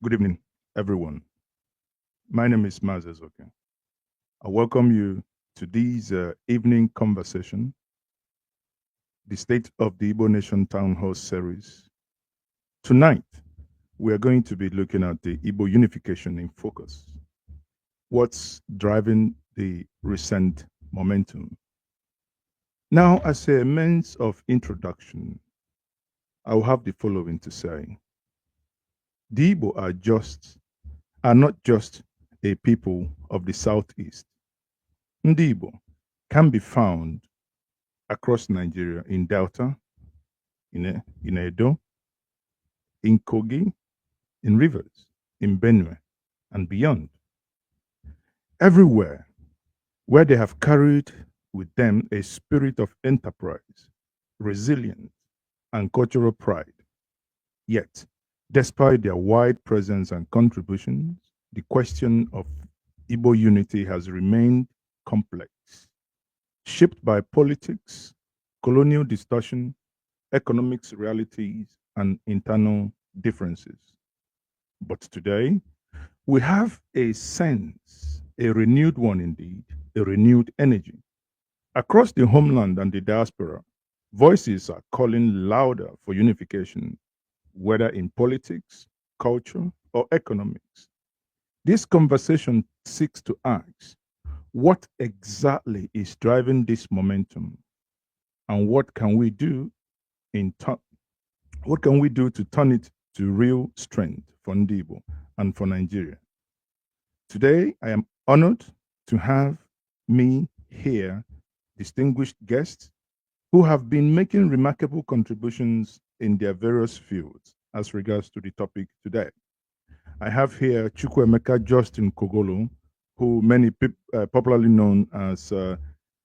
Good evening, everyone. My name is Mazezoke. I welcome you to this evening conversation, the State of the Igbo Nation Town Hall series. Tonight, we are going to be looking at the Igbo unification in focus. What's driving the recent momentum? Now, as a means of introduction, I will have the following to say. The Igbo are not just a people of the southeast. Ndị Igbo can be found across Nigeria in Delta, in Edo, in Kogi, in Rivers, in Benue, and beyond. Everywhere where they have carried with them a spirit of enterprise, resilience, and cultural pride. Yet, despite their wide presence and contributions, the question of Igbo unity has remained complex, shaped by politics, colonial distortion, economics realities, and internal differences. But today, we have a sense, a renewed one indeed, a renewed energy. Across the homeland and the diaspora, voices are calling louder for unification, whether in politics, culture, or economics. This conversation seeks to ask what exactly is driving this momentum and what can we do to turn it to real strength for Ndibo and for Nigeria? Today, I am honored to have me here, distinguished guests who have been making remarkable contributions in their various fields as regards to the topic today. I have here Chukwuemeka Justin Kogolo, who many popularly known as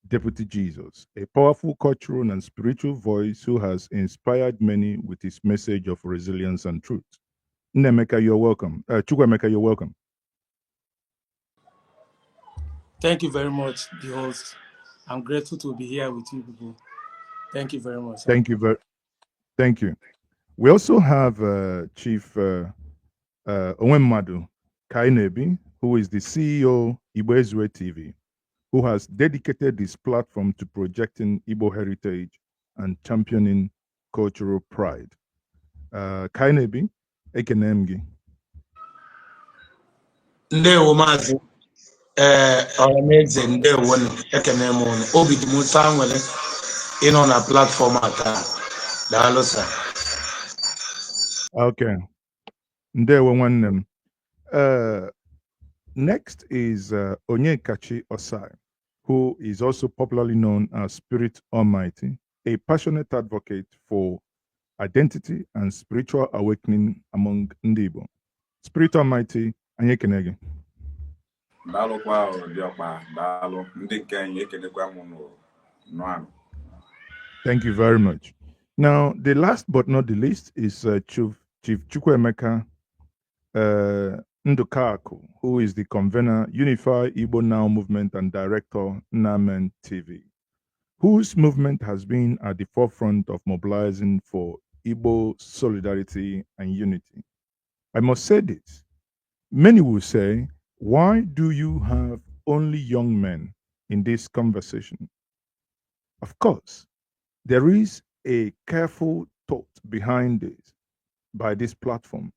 Deputy Jesus, a powerful cultural and spiritual voice who has inspired many with his message of resilience and truth. Nemeka, you're welcome. Chukwuemeka, you're welcome. Thank you very much, the host. I'm grateful to be here with you people. Thank you very much. Thank you. We also have Chief Onwemadu Kainebi, who is the CEO Igbo Ezue TV, who has dedicated this platform to projecting Igbo heritage and championing cultural pride. Kainebi, Ekenemgi. Ndewo maazị ọhaneze ndewo ekene m unu obi dị m ụtọ nwere ịnọ na platform a taa daalụ sir. Okay. Ndewo nwanne m. Next is Onyekachi Osai, who is also popularly known as Spirit Almighty, a passionate advocate for identity and spiritual awakening among Ndibo. Spirit Almighty, anyị ekene gị. Daalụkwa Diokpa, daalụ ndị nke anyị ekenekwa m n'ọnụ. Thank you very much. Now, the last but not the least is Chief Chukwuemeka Ndukaku, who is the convener, Unify Igbo Now movement and director, Namen TV, whose movement has been at the forefront of mobilizing for Igbo solidarity and unity. I must say this. Many will say, why do you have only young men in this conversation? Of course, there is a careful thought behind this by this platform.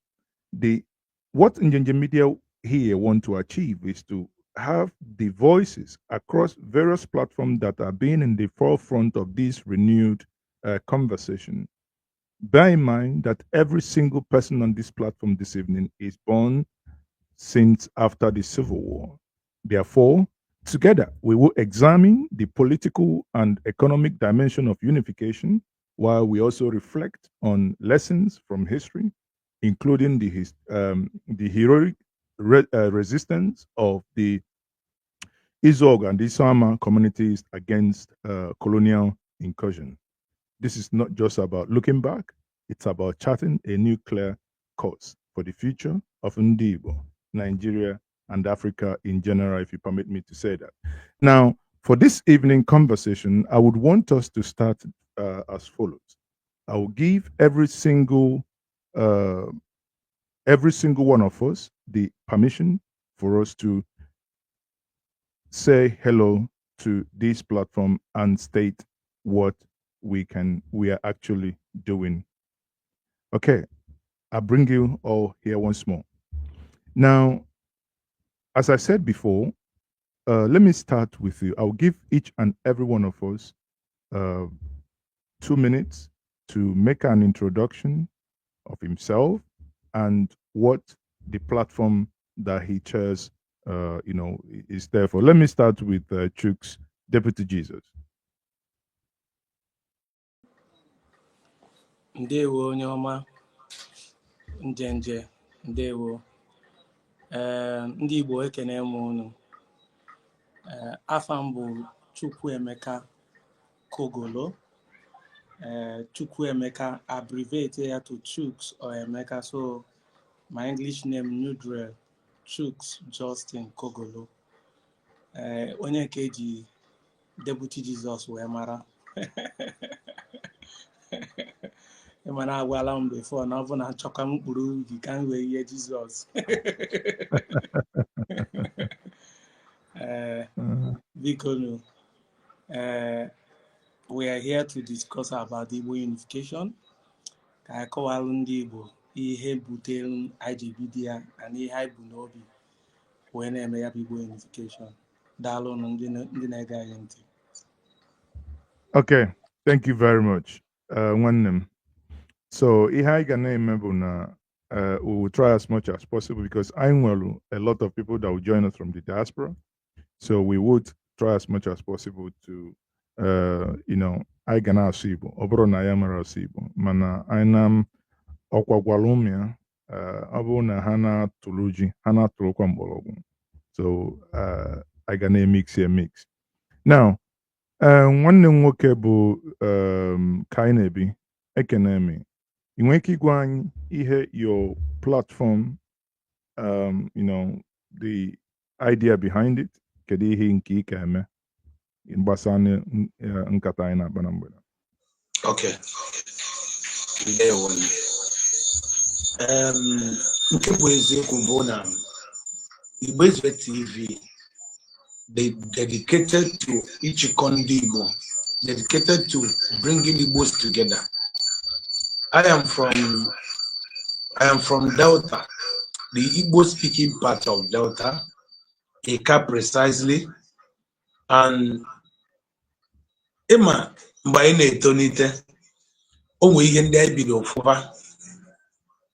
What Njenje Media here want to achieve is to have the voices across various platforms that are being in the forefront of this renewed conversation. Bear in mind that every single person on this platform this evening is born since after the Civil War. Therefore, together we will examine the political and economic dimension of unification, while we also reflect on lessons from history, including the heroic resistance of the Izog and the Isama communities against colonial incursion. This is not just about looking back, it's about charting a new clear course for the future of Ndibo, Nigeria, and Africa in general, if you permit me to say that. Now, for this evening conversation, I would want us to start as follows. I will give every single every single one of us the permission for us to say hello to this platform and state what we are actually doing. Okay, I bring you all here once more. Now, as I said before, let me start with you. I'll give each and every one of us uh, 2 minutes to make an introduction of himself and what the platform that he chairs, is there for. Let me start with Chooks, Deputy Jesus. Ndewo onye ọma, Njenje, ndewo. Ndị Igbo ekene m unu. Afa m bụ Chukwuemeka Kogolo. Chukwuemeka abbreviate ya to Chooks or Emeka, so my English name Nudrel Chooks Justin Kogolo. Onye nke eji Deputy Jesus wee mara. Mana agwala m before na ọ bụ na nchọka m mkpụrụ ubi ka m wee ihe Jizọs. Biko, we are here to discuss about Igbo unification. Ka anyị kọwalụ ndị Igbo ihe butere IGBD ya na ihe anyị bụ n'obi wee na-eme ya bụ Igbo unification. Daalụ ndị na-ege anyị ntị. Okay, thank you very much. Nwannem. So ihe anyị ga na-eme bụ na we will try as much as possible because I know a lot of people that will join us from the diaspora. So we would try as much as possible to, I ga na-asụ Igbo. Ọ bụrụ na ya mara asụ Igbo, mana anyị na ọkwagwala ụmụ ya, ọ bụrụ na ha na-atụrụ ji, ha na-atụrụkwa mgbọrọgwụ. So I ga na-emix ya mix. Now, nwanne m nwoke bụ Kainebi Ekenemi. ị nwere ike ịgwa anyị ihe your platform, the idea behind it, kedu ihe nke ị ka eme gbasara nkata anyị na-akpa na mgbede. Okay. Ndewo. Nke bụ eziokwu bụ na Igbo TV, they dedicated to ịchịkọ ndị Igbo, dedicated to bringing Igbos together. I am from Delta, the Igbo-speaking part of Delta, Eka precisely, and Emma mgbe na-etonite o nwere ihe ndị anyị bido ọfụma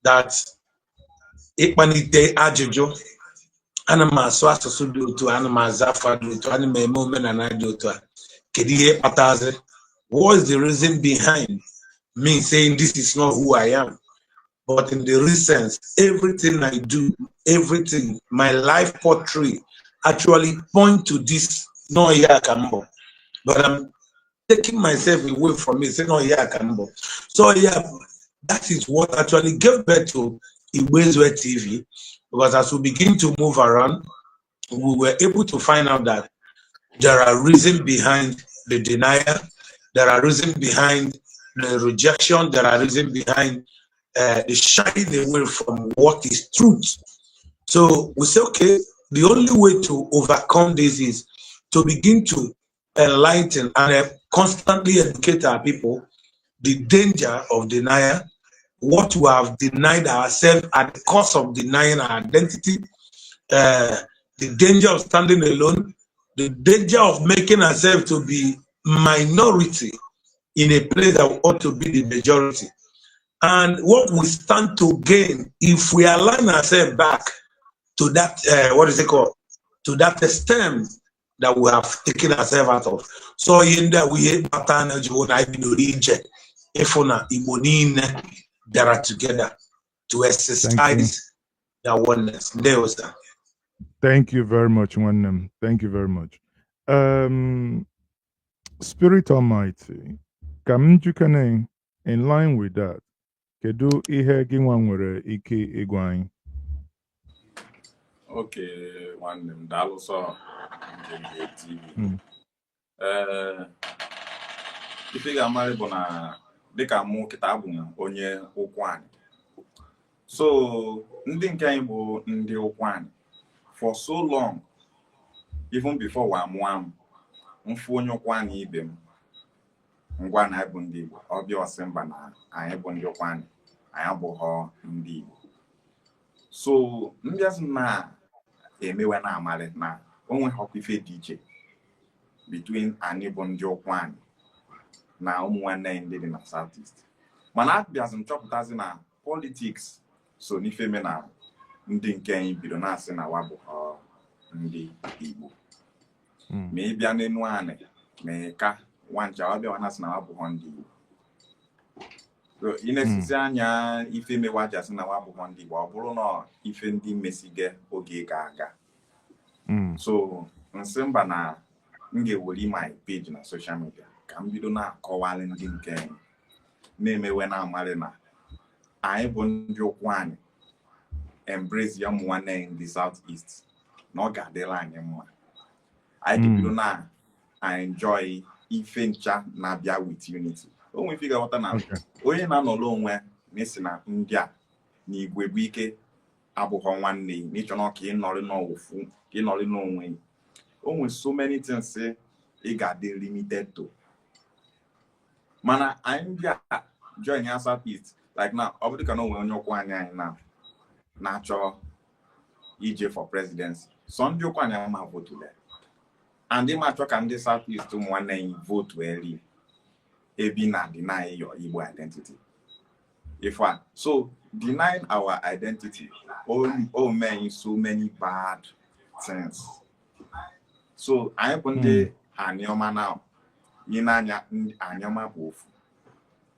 that ịkpanite ajụjụ, ana m asụ asụsụ dị otu, ana m aza afa dị otu, ana m eme omenala dị otu a. Kedu ihe kpatazi? What is the reason behind me saying this is not who I am? But in the recent, everything I do, everything, my life portrait actually point to this, no yakambo. But I'm taking myself away from it, saying no yakambo. So yeah, that is what actually gave birth to Igbo TV, because as we begin to move around, we were able to find out that there are reasons behind the denial, there are reasons behind the rejection, there are reasons behind the shying away from what is truth. So we say, okay, the only way to overcome this is to begin to enlighten and constantly educate our people the danger of denial, what we have denied ourselves at the cost of denying our identity, the danger of standing alone, the danger of making ourselves to be minority in a place that ought to be the majority. And what we stand to gain if we align ourselves back to that, what is it called? To that stem that we have taken ourselves out of. So in that we have pattern region, if on they are together to exercise their oneness. There was that. Thank you very much, Wannem. Thank you very much. Spirit Almighty, Kamjukane, in line with that, kedu ihe gị nwa nwere ike ịgwa anyị? Okay, nwanne m daalụ sọ Njenje TV. Ife ga-amarị bụ na dịka mụ kịta abụ m onye ụkwụ anyị. So ndị nke anyị bụ ndị ụkwụ anyị for so long, even before wa mụọ m, mfụ onye ụkwụ anyị ibe m ngwa na anyị bụ ndị Igbo, ọbịa ọsị mba na anyị bụ ndị ụkwụ anyị abụghọ ndị Igbo. So ndị azụ na-emewe na amalị na onwe họkwa ife dị iche between anyị bụ ndị ụkwụ anyị na ụmụ nwanne ndị dị na South East. Mana abịazị m chọpụtazi na politiks so n'ife me na ndị nke anyị bido na-asị na wa bụ ndị Igbo. Ma ị bịa n'enu anị ma ka nwancha ọbịa na-asị na wa bụghọ ndị Igbo. So ị na-esisi anya ife mewa ji asị na wa bụghọ ndị Igbo, ọ bụrụ na ife ndị mesige oge ga-aga. So nsị mba na m ga-ewere my page na social media ka m bido na-akọwalị ndị nke anyị na-emewe na amarị na anyị bụ ndị ụkwụ anyị embrace ya ụmụ nwanne ndị South East na ọ ga-adịla anyị mma. Anyị ga-ebido na enjoy ife ncha na-abịa with unity. O nwere ife ga-aghọta na onye na-anọrọ onwe na-esi na ndị a na igwe bụ ike abụghọ nwanne n'ịchọ na ka ịnọrị n'ofu ka ịnọrị n'onwe. O nwere so many things ị ga-adị limited to. Mana anyị ndị a join ya South East like now, ọ bụrụ ka na onwe onye ụkwụ anyị na-achọ ije for presidency, so ndị ụkwụ anyị ma votu there. And they ma achọ ka ndị South East ụmụ nwanne anyị vote early ebi na deny your Igbo identity. So denying our identity all mean so many bad things. So anyị bụ ndị anyọma now, ị na-anya anyọma bụ ofu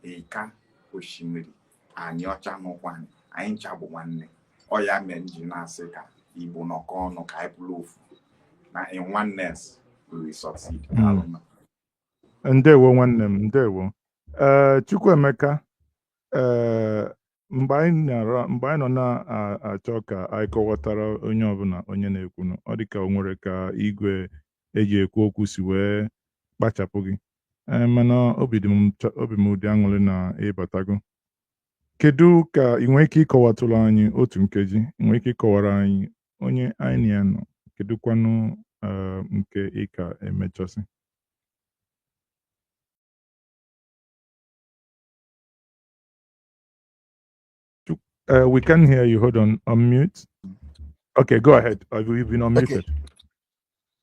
eka osimiri anyị ọcha n'ụkwụ anyị ncha bụ nwanne. Ọ ya mere nji na-asị ka Igbo nọkọ ọnụ ka anyị bụrụ ofu na in oneness we will succeed. Ndewo nwanne m, ndewo. Chukwuemeka, mgbe anyị nọ na-achọ ka anyị kọwatara onye ọbụla onye na-ekwunu, ọ dị ka o nwere ka igwe eji ekwu okwu si wee kpachapụ gị, mana obi m ụdị aṅụrị na ịbatago. Kedu ka ị nwee ike ịkọwatụrụ anyị otu nkeji, ị nwee ike ịkọwara anyị onye anyị na ya nọ, kedụkwanụ nke ị ka emechọsị? We can hear you. Hold on. Unmute. Okay, go ahead. You've been unmuted.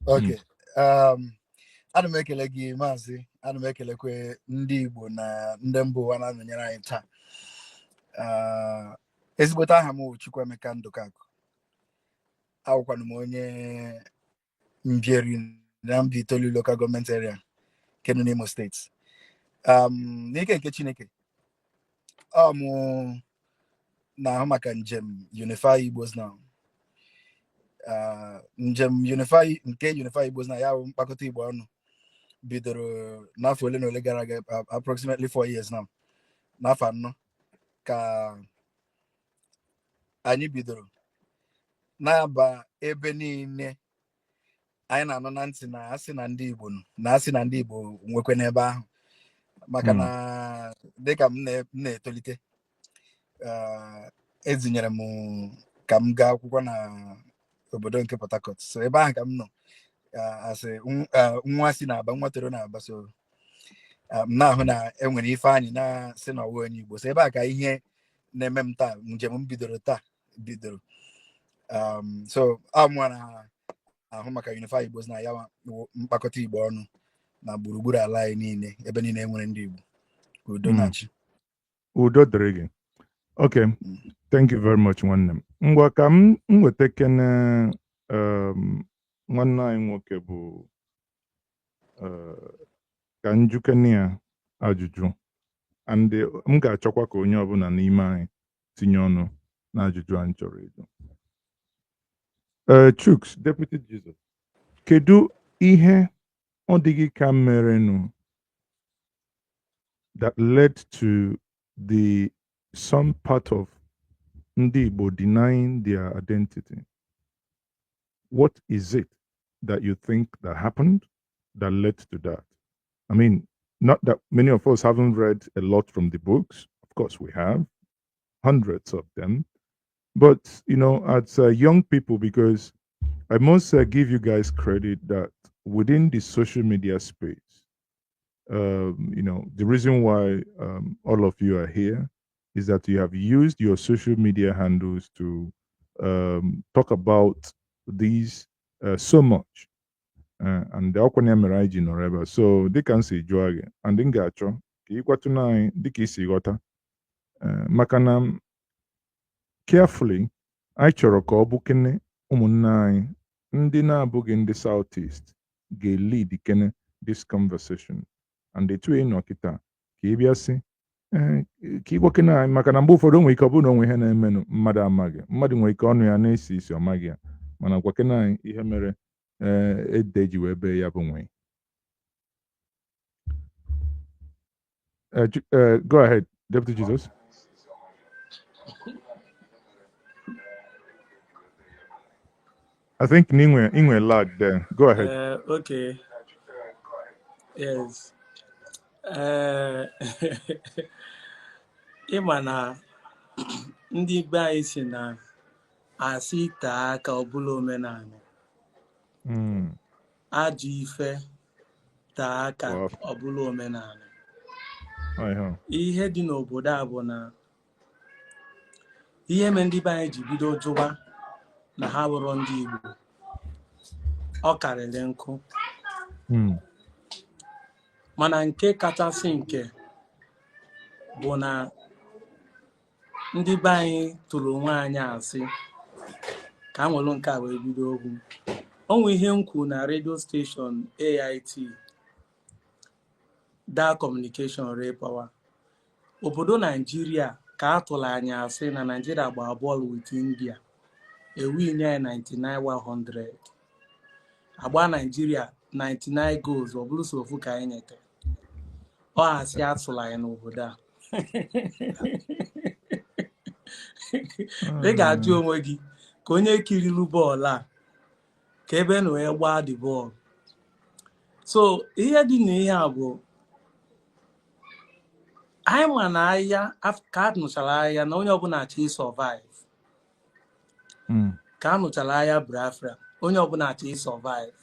Okay. Ana m ekele gị maazị, ana m ekelekwe ndị Igbo na ndị mba ụwa na-anọnyere anyị taa. Ezigbote aha m Chukwuemeka Ndụkakụ. Awụkwanụ m onye Mbieri na Mbi Itolu Local Government Area, Kano, Imo State. N'ike nke Chineke, na-ahụ maka njem Unify Igbos Now. Njem Unify Igbos Now ya bụ mkpakọta Igbo ọnụ bidoro n'afọ ole na ole gara aga, approximately 4 years now. N'afọ anọ ka anyị bidoro na-aba ebe niile anyị na-anọ na ntị na asị na ndị Igbo na asị na ndị Igbo nwekwe n'ebe ahụ, maka na dịka m na-etolite ezinyere m ka m gaa akwụkwọ na obodo nke Port Harcourt. So ebe ahụ ka m nọ asị nwa si na-aba, nwa toro na-aba. So m na-ahụ na enwere ife anyị na-asị na ọwụ onye Igbo. So ebe a ka ihe na-eme m taa, njem m bidoro. So amụọ na-ahụ maka Unified Igbos na ya mkpakọta Igbo ọnụ na gburugburu ala anyị niile, ebe niile enwere ndị Igbo. Udo na-achị. Udo dịrị gị. Okay, thank you very much nwanne m. Ngwa ka m nweta kene nwanne anyị nwoke bụ ka njukene ya ajụjụ, and m ga-achọkwa ka onye ọbụla n'ime anyị tinye ọnụ na ajụjụ anyị chọrọ ịjụ. Chuks, Deputy Jesus, kedu ihe ọ dịghị ka merenụ that led to some part of ndị Igbo denying their identity? What is it that you think that happened that led to that? I mean, not that many of us haven't read a lot from the books. Of course, we have hundreds of them. But as young people, because I must give you guys credit that within the social media space, the reason why all of you are here is that you have used your social media handles to talk about these so much. And the ọkwa mere anyị ji nọrọ ebe a. So dịka m si jụọ gị and m ga-achọ ka ị gwatụna anyị dịka isi ghọta maka na carefully anyị chọrọ ka ọ bụ kene ụmụnne anyị ndị na-abụghị ndị South East ga-lead kene this conversation and etu ị nọ kịta ka ị bịa sị ka ị gwakene anyị maka na mgbe ụfọdụ o nwere ike ọ bụrụ na onwe ihe na-emenụ mmadụ amaghị mmadụ nwere ike ọnụ ya na-esi isi ọ maghị ya mana gwakene anyị ihe mere ede ji wee bee ya bụ nwee. Go ahead, Deputy Jesus. I think Ingwe lag there. Go ahead. Okay. Yes. Ịma na ndị be anyị si na asị taa aka ọ bụla omenala. Ajọ ife taa aka ọ bụla omenala. Ihe dị n'obodo a bụ na ihe mere ndị be anyị ji bido jụba na ha bụrụ ndị Igbo ọ karịrị nkụ mana nke kachasị nke bụ na ndị be anyị tụrụ onwe anyị asị ka a nwere nke a wee bido okwu. Onwe ihe m kwuru na radio station AIT da communication ray power obodo Nigeria ka a tụrụ anyị asị na Nigeria gbaa bọọlụ with India ewin ya 99-100 agba Nigeria 99 goals ọ bụrụ so ofu ka anyị nyete ọ asị atụrụ anyị n'obodo a ị ga-ajụ onwe gị ka onye kiriri bọọlụ a ka ebe na wee gbaa dị bọọlụ. So ihe dị na ihe a bụ anyị ma na ahịa ka a nụchara ahịa na onye ọbụla achọ survive ka a nụchara ahịa Biafra onye ọbụla achọ survive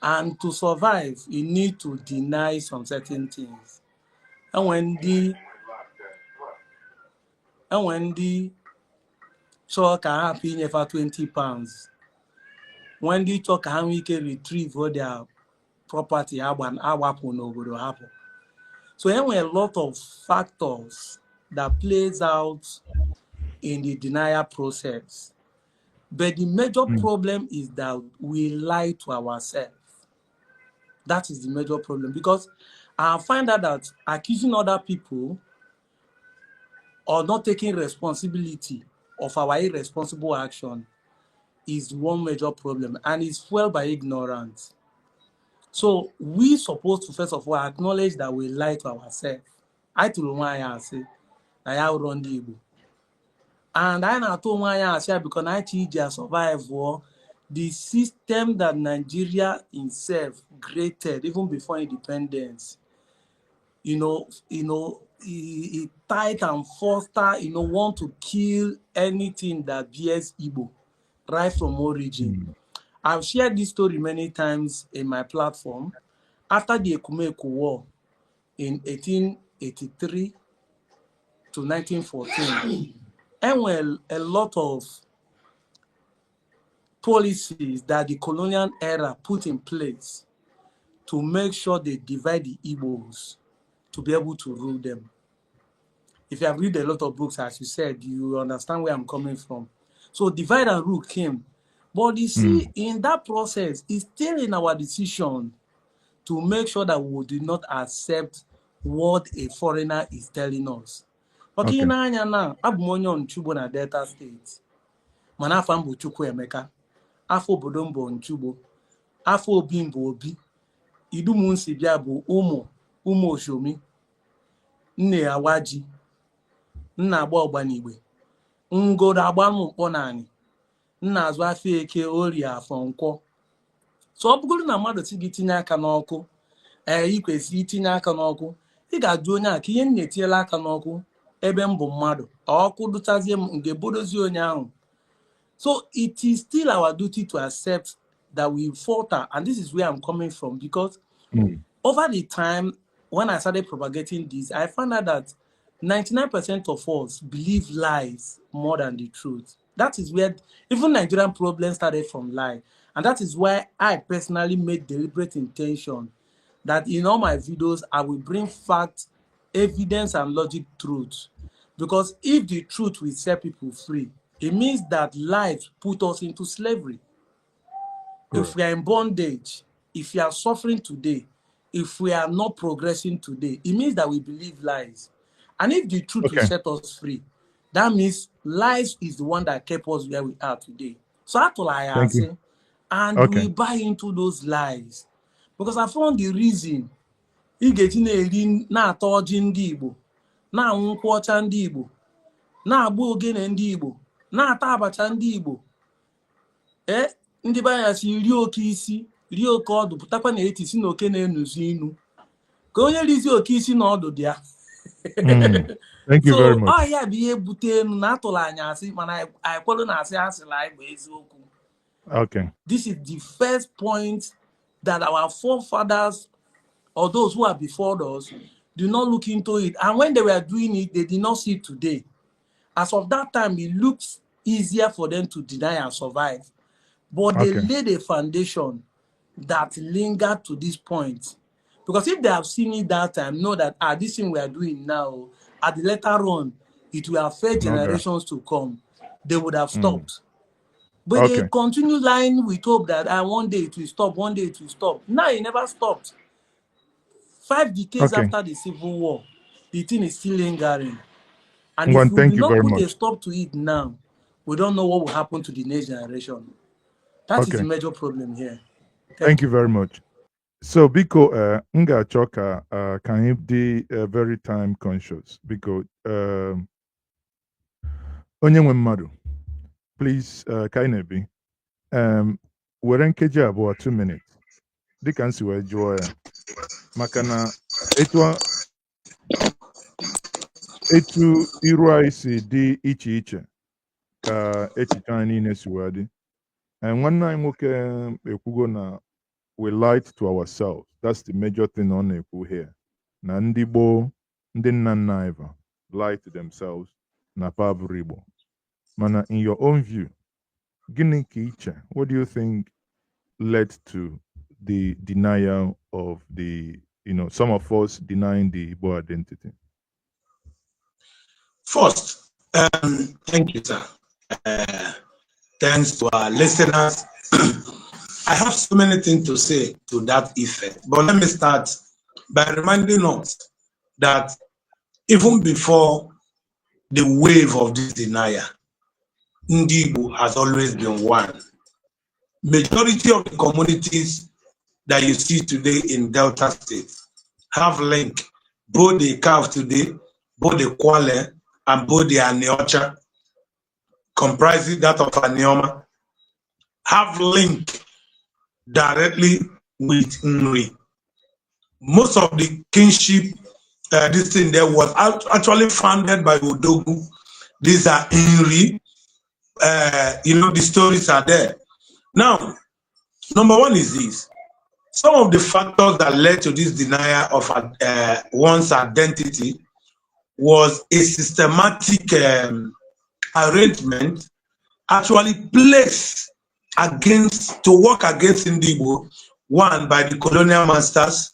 and to survive you need to deny some certain things. Enwe ndị chọọ ka ha hapụ inyefa 20 pounds when ndị chọọ ka ha nwee ike retrieve their property agbapụ n'obodo hapụ. So there were a lot of factors that plays out in the denial process. But the major problem is that we lie to ourselves. That is the major problem because I find out that accusing other people or not taking responsibility of our irresponsible action is one major problem and it's fueled by ignorance. So we supposed to first of all acknowledge that we lie to ourselves. I told my say, I run the Igbo. And I told my say because I teach survive for the system that Nigeria itself created even before independence. It tight and foster, want to kill anything that bears Igbo right from origin. I've shared this story many times in my platform. After the Ekumeku War in 1883 to 1914, and well, a lot of policies that the colonial era put in place to make sure they divide the Igbos to be able to rule them. If you have read a lot of books, as you said, you understand where I'm coming from. So divide and rule came. But you see, in that process, it's still in our decision to make sure that we do not accept what a foreigner is telling us. Okay, now, I'm on Chubo na Delta State. Manafa mbo Chukwu Emeka. Afo Bodombo Nchubo. Afo Bimbo Obi. Idumu Nsibia bụ ụmụ Oshomi. Nne Awaji. Nna agba Ọgbanigwe. Ngoro agba mkpọ naanị. Nna azụ afọ eke orie afọ nkwọ. So ọ bụgoro na mmadụ si gị tinye aka n'ọkụ ị kwesịrị itinye aka n'ọkụ ị ga-ajụ onye a ka ihe na-etinyela aka n'ọkụ ebe m bụ mmadụ ọkụ dụchazie m nke bodozie onye ahụ. So it is still our duty to accept that we falter, and this is where I'm coming from, because over the time when I started propagating this, I found out that 99% of us believe lies more than the truth. That is where even Nigerian problems started from lie. And that is why I personally made deliberate intention that in all my videos, I will bring facts, evidence, and logic truth. Because if the truth will set people free, it means that lies put us into slavery. Correct. If we are in bondage, if we are suffering today, if we are not progressing today, it means that we believe lies. And if the truth will set us free, that means lies is the one that kept us where we are today. So that's all I ask. And we buy into those lies. Because I found the reason ị ga-eji na-eri na-ata ọjị ndị Igbo, na-anwụ nkwụ ọcha ndị Igbo, na-agba ogene ndị Igbo, na-ata abacha ndị Igbo. Ndị be anya si rie oke isi, rie oke ọdụ, pụtakwa na eti si na oke na-enuzi inu. Ka onye rizi oke isi na ọdụ dị ya. Thank you very much. So, ya bụ ihe bute enu na atụrụ anya asị, mana anyị kwelu na asị asịla anyị bụ eziokwu. Okay. This is the first point that our forefathers or those who are before us do not look into it. And when they were doing it, they did not see it today. As of that time, it looks easier for them to deny and survive. But they laid a foundation that lingered to this point. Because if they have seen it that time, know that this thing we are doing now, at the later on, it will affect generations to come. They would have stopped. But they continue lying with hope that one day it will stop, one day it will stop. Now it never stopped. 5 decades after the Civil War, the thing is still lingering. And if we do not put a stop to it now, we don't know what will happen to the next generation. That is the major problem here. Thank you very much. So, Biko, nga choka can you be very time conscious? Because onye nwe mmadụ, please, Kainebi, were nkeji abụọ 2 minutes. Dịka nsi wee jụọ ya. Maka na etu iru anyị si dị iche iche ka echiche anyị niile si wee dị. Nwanne anyị nwoke ekwugo na we lied to ourselves. That's the major thing on ekwu here. Na ndị Igbo, ndị nna nna anyị lied to themselves na pabụrụ Igbo. Mana in your own view, gịnị ka iche? What do you think led to the denial of the, some of us denying the Igbo identity? First, thank you, sir. Thanks to our listeners. I have so many things to say to that effect, but let me start by reminding us that even before the wave of this denial, Igbo has always been one. Majority of the communities that you see today in Delta State have link, both the Kav today, both the Kwale, and both the Aniocha, comprising that of Anioma, have link directly with Nri. Most of the kinship, this thing there was actually founded by Odogu. These are Nri. The stories are there. Now, number one is this. Some of the factors that led to this denial of one's identity was a systematic arrangement actually placed to work against Igbo, one by the colonial masters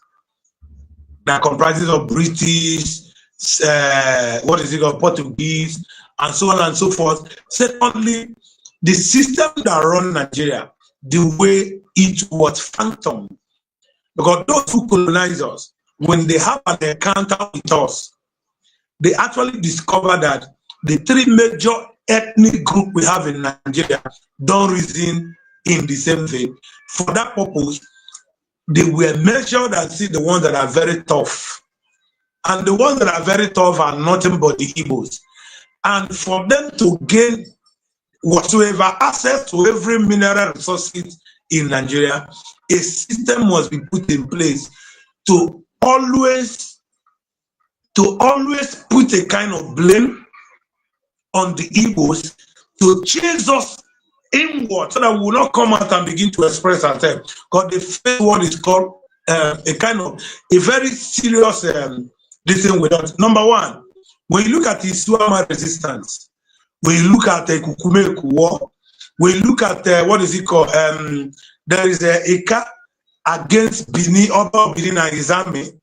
that comprises of British, Portuguese, and so on and so forth. Secondly, the system that run Nigeria, the way it was phantom. Because those who colonize us, when they have an encounter with us, they actually discover that the 3 major ethnic groups we have in Nigeria don't reason in the same vein. For that purpose, they were measured and see the ones that are very tough. And the ones that are very tough are nothing but the Igbos. And for them to gain whatsoever access to every mineral resources in Nigeria, a system must be put in place to always to always put a kind of blame on the Igbos to chase us inward so that we will not come out and begin to express ourselves. Because the first one is called a kind of a very serious this thing with us. Number one, when you look at the Isuama resistance, when you look at the Kukumeku war, when you look at what is it called? There is a Eka against Bini, Oba Bini and his army,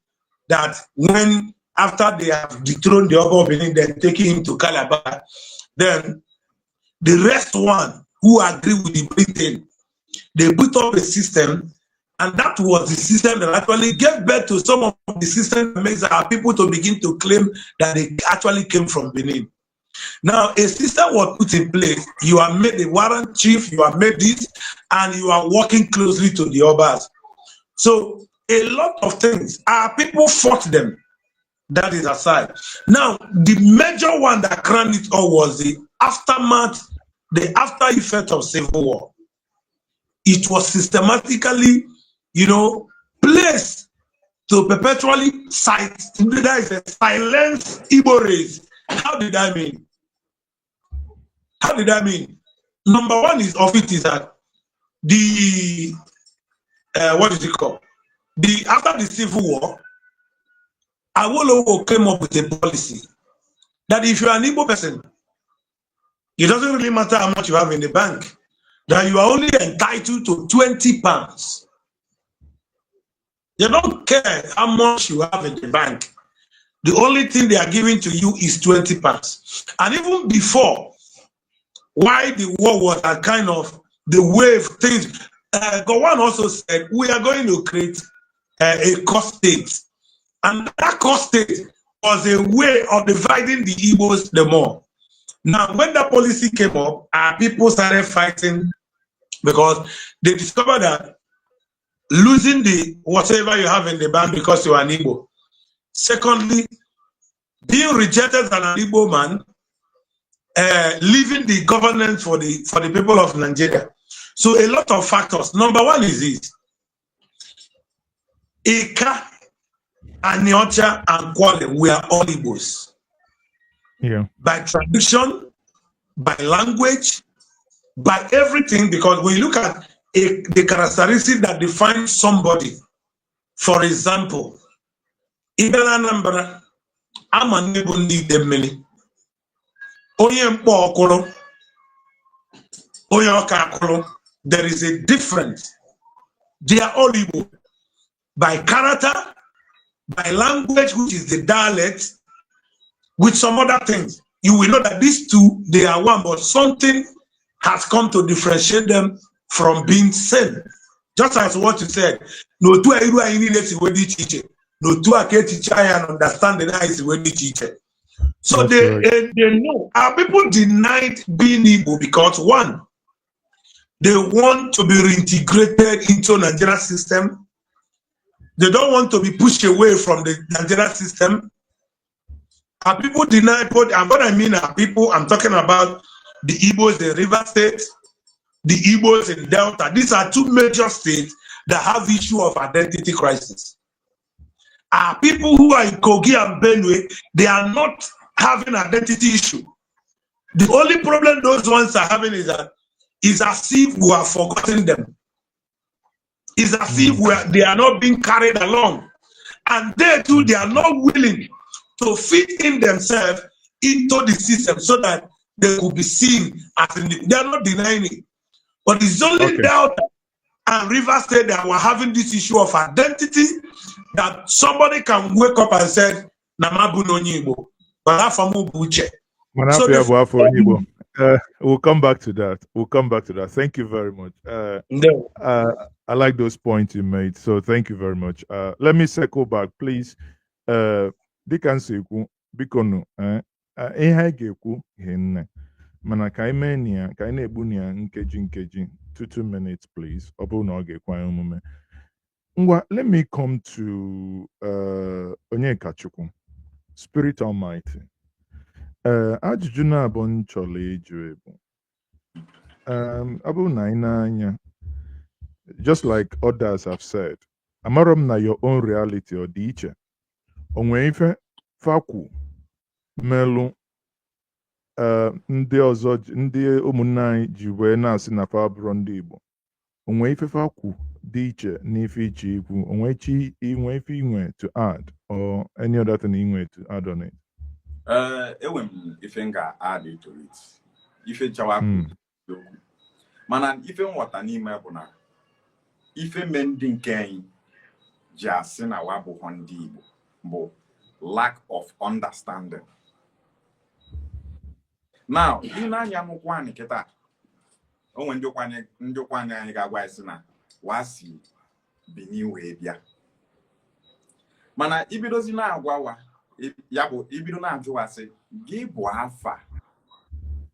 that when after they have dethroned the Oba Bini, they're taking him to Calabar, then the rest one who agree with the Britain, they put up a system, and that was the system that actually gave birth to some of the systems that makes our people to begin to claim that they actually came from Benin. Now, a system was put in place. You are made a warrant chief, you are made this, and you are working closely to the Obas. So, a lot of things, our people fought them. That is aside. Now, the major one that crowned it all was the aftermath, the after effect of Civil War. It was systematically, placed to perpetually silence Igbo race. How did I mean? Number one is of it is that the what is it called? After the Civil War, Awolowo came up with a policy that if you're an Igbo person, it doesn't really matter how much you have in the bank, that you are only entitled to 20 pounds. They don't care how much you have in the bank. The only thing they are giving to you is 20 pounds. And even before, why the war was a kind of the wave things, Gowon also said, we are going to create a cost state. And that cost state was a way of dividing the Igbos the more. Now, when that policy came up, our people started fighting because they discovered that losing the whatever you have in the bank because you are an Igbo. Secondly, being rejected as an Igbo man, leaving the governance for the people of Nigeria. So a lot of factors. Number one is this. Ika, Aniocha, and Kwale, we are all Igbos. Yeah. By tradition, by language, by everything, because when you look at the characteristics that define somebody, for example, Ibn Anambra, I'm a neighbor need them many. There is a difference. They are all Igbo. By character, by language, which is the dialect, with some other things. You will know that these two, they are one, but something has come to differentiate them from being same. Just as what you said, no two are in the teacher. No two are teacher and understand the nice way teacher. So they know our people denied being Igbo because one, they want to be reintegrated into Nigerian system. They don't want to be pushed away from the Nigerian system. Our people deny both, and what I mean are people, I'm talking about the Igbos in River State, the Igbos in Delta. These are two major states that have issue of identity crisis. Our people who are in Kogi and Benue, they are not having identity issue. The only problem those ones are having is that it's as if we have forgotten them. It's as if they are not being carried along. And they too, they are not willing to fit in themselves into the system so that they could be seen as they are not denying it. But it's only Delta and River State that were having this issue of identity that somebody can wake up and say, Namabu no Igbo. We'll come back to that. Thank you very much. I like those points you made. So thank you very much. Let me circle back, please. Dikansekwu bikono ihe ga-ekwu hinne mana ka anyị na-egbu ya nkeji 2 minutes please ọ bụrụ na ọ ga-ekwe omume ngwa. Let me come to Onyekachukwu, Spirit Almighty. Ajụjụ na-abụ m chọrọ ịjụ bụ ọ bụrụ na anyị na-anya, just like others have said, amara m na your own reality ọ dị iche. Onwe ife fakwu melụ ndị ọzọ ndị ụmụnne anyị ji wee na-asị na fa bụrụ ndị Igbo onwe ife fakwu dị iche n'ife iche ikwu onwe ife inwe to add or any other thing inwe to add on it? Enwe m ife m ga-add to it ife chawapụ okwu mana ife nghọta n'ime bụ na ife me ndị nke anyị ji asị na wa bụghọ ndị Igbo bụ lack of understanding. Now, ị na-anya n'ụkwụ anyị kịta onwe ndị ụkwụ anyị ga-agwa isi na wa si Benin wee bịa mana ibidozi na-agwawa ya bụ ibido na-ajụwasị gị bụ afa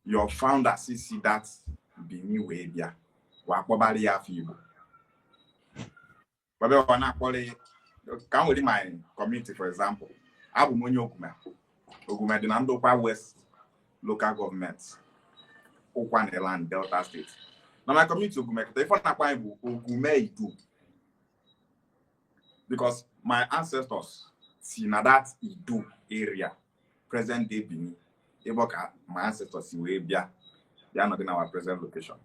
your founder si that Benin wee bịa wa kpọbara ya afọ Igbo ọ na-akpọrọ ka m were my community for example abụ m onye Ogume dị na Ndokwa West local government Ukwane land Delta State na my community Ogume kịta ife na-akpa anyị bụ Ogume Idu because my ancestors si na that Idu area present day Benin ebe ka my ancestors si wee bịa not in our present location.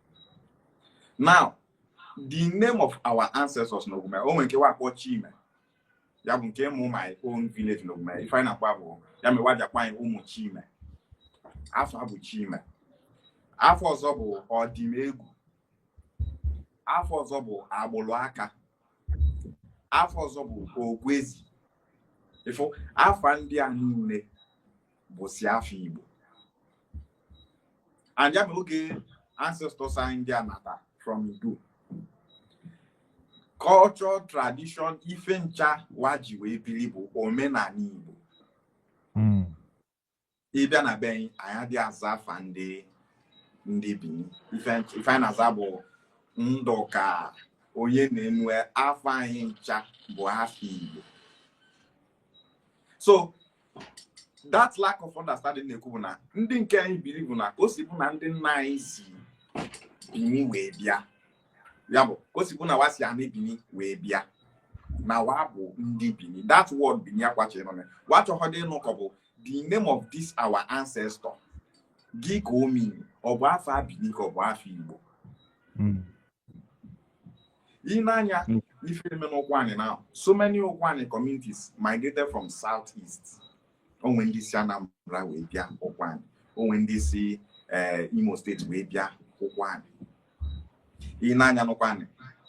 Now the name of our ancestors in Ogume o nwere nke wakpo Chime ya bụ nke mụ my own village in Ogume ife anyị na-akpa bụ ya mere wajakwa anyị ụmụ Chime afọ bụ Chime afọ ọzọ bụ Ọdịmegwu afọ ọzọ bụ Agbụlụ Aka afọ ọzọ bụ Ogwezi ifo afọ ndị a niile bụ si afọ Igbo and ya mere oge ancestors anyị ndị a nata from Idu culture tradition ife ncha waji wee biri bụ omenala Igbo ịbịa na be anyị adị aza afa ndị Benin ife anyị na-aza bụ ndụ ka onye na-enwe afọ anyị ncha bụ afọ Igbo. So that lack of understanding na-ekwu bụ na ndị nke anyị biri bụ na o si bụ na ndị nna anyị si Benin wee bịa ya bụ o si bụ na wa si ana Benin wee bịa na wa bụ ndị Benin that word Benin akwachiri nọ wa chọhọdị ịnụ ka bụ the name of this our ancestor gị ka o mean ọ bụ afọ Benin ka ọ bụ afọ Igbo ị na-anya ife eme n'ụkwụ anyị now so many ụkwụ anyị communities migrated from southeast onwe ndị si Anambra wee bịa ụkwụ anyị onwe ndị si Imo State wee bịa ụkwụ anyị ị na-anya n'ụkwụ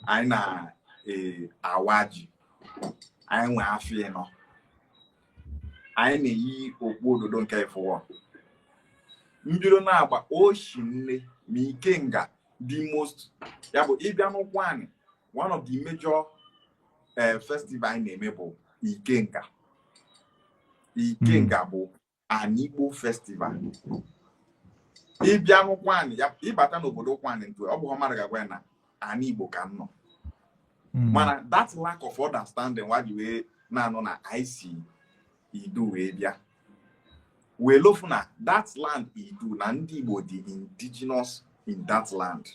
anyị na-awa ji anyị nwe afọ ịnọ anyị na-eyi okpu ododo nke ifụọ mbido na-agba oshi nne ma Ikenga the most ya bụ ịbịa n'ụkwụ anyị one of the major festival anyị na-eme bụ Ikenga bụ an Igbo festival ịbịa n'ụkwụ anyị ịbata n'obodo ụkwụ anyị ntụ ọ bụ mmadụ ga-agwa na an Igbo ka nọ mana that lack of understanding waji wee na-anụ na IC Idu wee bịa wee lofu na that land Idu na ndị Igbo dị indigenous in that land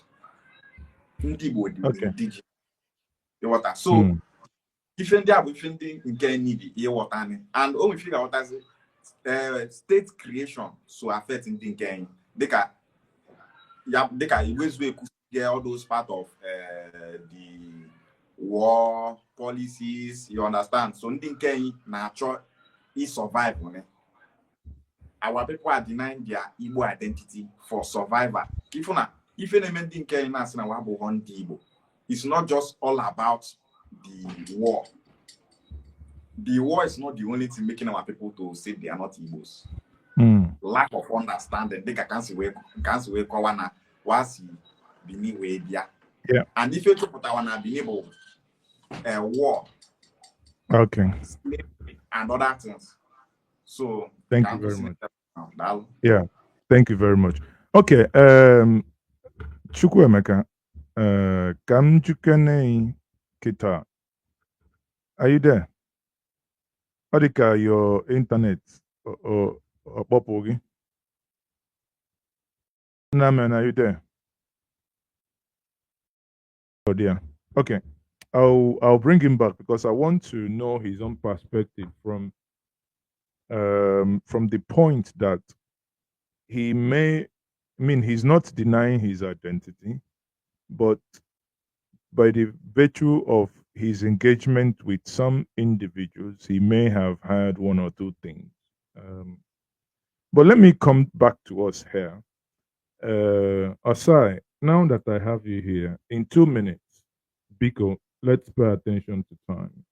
ndị Igbo dị indigenous ịghọta so ife ndị a bụ ife ndị nke nidi ịghọta anyị and o nwefe ga-aghọtazi state creation so affect ndị nke anyị dịka iwezu ekwusi all those part of the war policies you understand so ndị nke anyị na-achọ survive our people are denying their Igbo identity for survival ife na-eme ndị nke anyị na-asị na wa bụ ndị Igbo it's not just all about the war. The war is not the only thing making our people to say they are not Igbos. Lack of understanding. They can't wake na wasi Benin wee bịa. And if you put our Benin war, slavery, and other things. So thank you very much. Yeah, thank you very much. Okay, Chukwuemeka. Kam Jukene Kita. Are you there? Odika, your internet or Popogi? Naman, are you there? Oh dear. Okay. I'll bring him back because I want to know his own perspective from from the point that he may, I mean, he's not denying his identity, but by the virtue of his engagement with some individuals, he may have had one or two things. But let me come back to us here. Asai, now that I have you here, in 2 minutes, Biko, let's pay attention to time.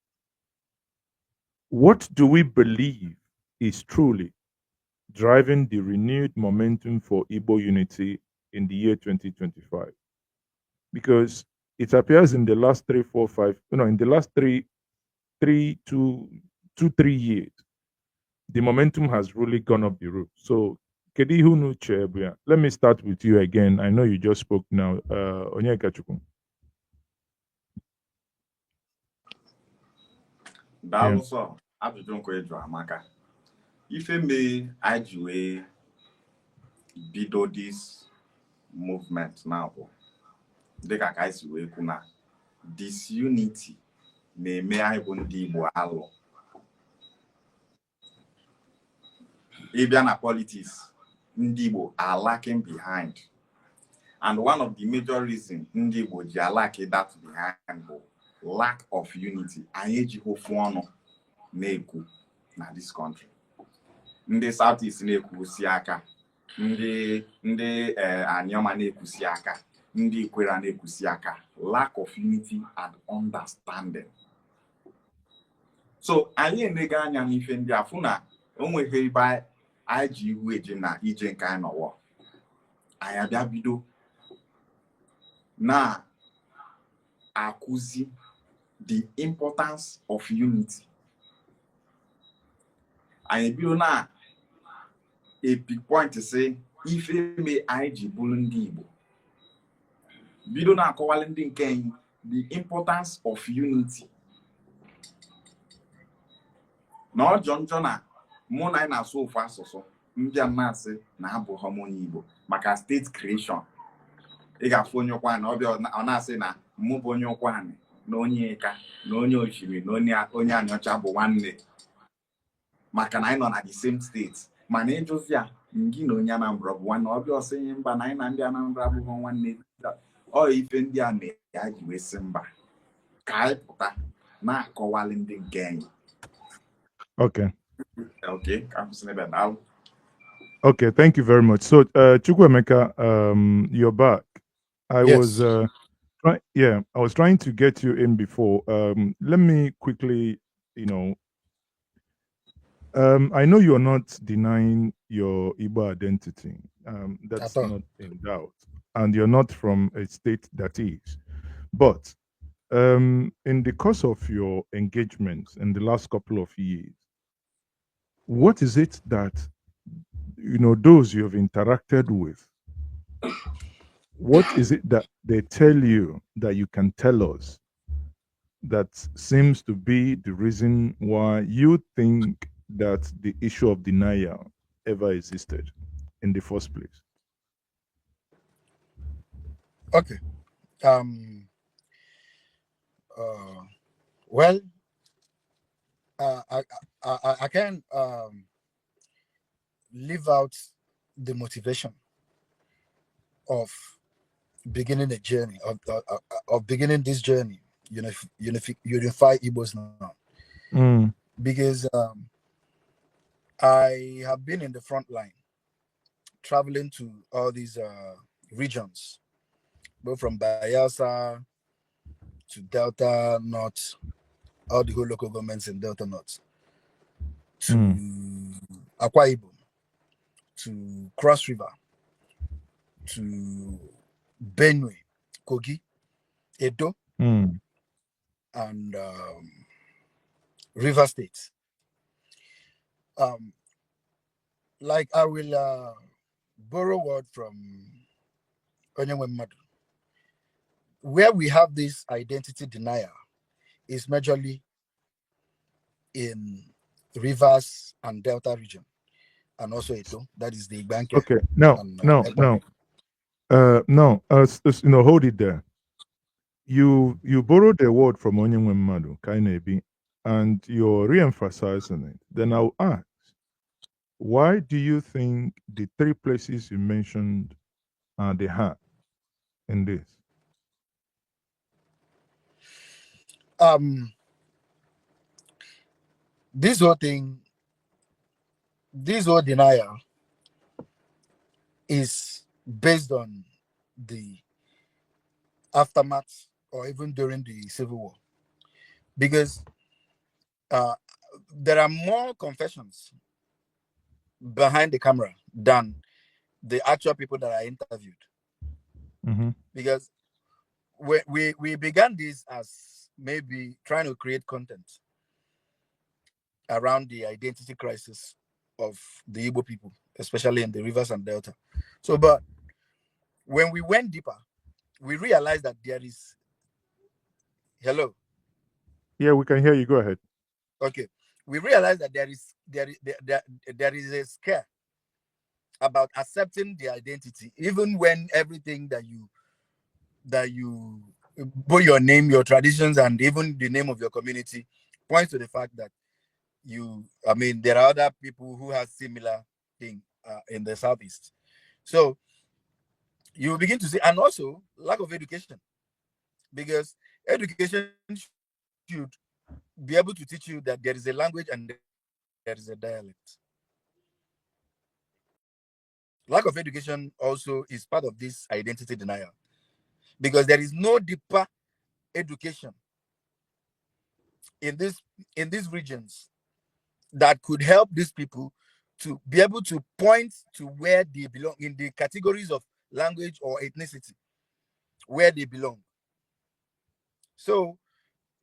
What do we believe is truly driving the renewed momentum for Igbo unity in the year 2025? Because it appears in the last 3, 4, 5, in the last 3 years, the momentum has really gone up the roof. So, Kedihunu Chebuya, let me start with you again. I know you just spoke now. Onyeka Chukwu. Daalụ sọ ajụjụ nkwa ịjụ amaka. Ife mee anyị ji wee bido this movement now bụ dịka ka anyị si wee kwu na disunity na-eme anyị bụ ndị Igbo alụ. Ịbịa na politics, ndị Igbo are lacking behind. And one of the major reasons ndị Igbo ji lack that behind bụ lack of unity. Anyị ejighị ofu ọnụ na-ekwu na this country. Ndị Southeast na-ekwusi aka, ndị Anioma na-ekwusi aka, ndị Ikwere na-ekwusi aka. Lack of unity and understanding. So anyị enega anya n'ife ndị afụ na o nweghị ebe anyị ji ihu eje na ije nke anyị nọwọ. Anyị abịa bido na akụzi the importance of unity. Anyị bido na epic point say ife me anyị ji bụrụ ndị Igbo. Bido na akọwalị ndị nke anyị the importance of unity. Na ọjọọ njọ na mụ na anyị na-asụ ofu asụsụ ndị a na-asị na ha bụ homoni Igbo maka state creation. Ị ga-afụ onye ụkwanị ọ na-asị na mụ bụ onye ụkwanị na onye Eka na onye Oshiri na onye Anịọcha bụ nwanne maka na anyị nọ na the same state. Mana ịjụzi ya ngị na onye Anambra bụ nwanne ọbịa ọsịnye mba na anyị na ndị Anambra abụghị nwanne. Ọ ife ndị a na-ya ji wee sị mba ka anyị pụta na-akọwalị ndị nke anyị. Okay. Okay, okay, thank you very much. So, Chukwuemeka, you're back. I Yes. was trying to get you in before. Let me quickly, I know you're not denying your Igbo identity. That's At all. not in doubt. And you're not from a state that is. But in the course of your engagements in the last couple of years, what is it that, those you have interacted with, what is it that they tell you that you can tell us that seems to be the reason why you think that the issue of denial ever existed in the first place? Okay. Well, I can leave out the motivation of beginning a journey of beginning this journey, unify Igbos now, because I have been in the front line, traveling to all these regions, both from Bayelsa to Delta North, all the whole local governments in Delta North, to Akwa Ibom, to Cross River, to Benue, Kogi, Edo, and River State. Like I will borrow word from Onyenwe Madu. Where we have this identity denial is majorly in Rivers and Delta region, and also Edo. That is the Igbanke. Okay, no, hold it there. You borrowed a word from Onyenwe Madu, Kainebi, and you're re-emphasizing it. Then I'll ask, Why do you think the three places you mentioned are the heart in this? This whole thing, this whole denial is based on the aftermath or even during the Civil War, because uh, there are more confessions behind the camera than the actual people that are interviewed. Mm-hmm. Because we began this as maybe trying to create content around the identity crisis of the Igbo people, especially in the rivers and delta. So, but when we went deeper, we realized that there is hello. Yeah, we can hear you. Go ahead. Okay, we realized that there is a scare about accepting the identity, even when everything that you both your name, your traditions, and even the name of your community points to the fact that I mean, there are other people who have similar thing in the southeast. So you begin to see, and also lack of education, because education should be able to teach you that there is a language and there is a dialect. Lack of education also is part of this identity denial, because there is no deeper education in these regions that could help these people to be able to point to where they belong in the categories of language or ethnicity, where they belong. So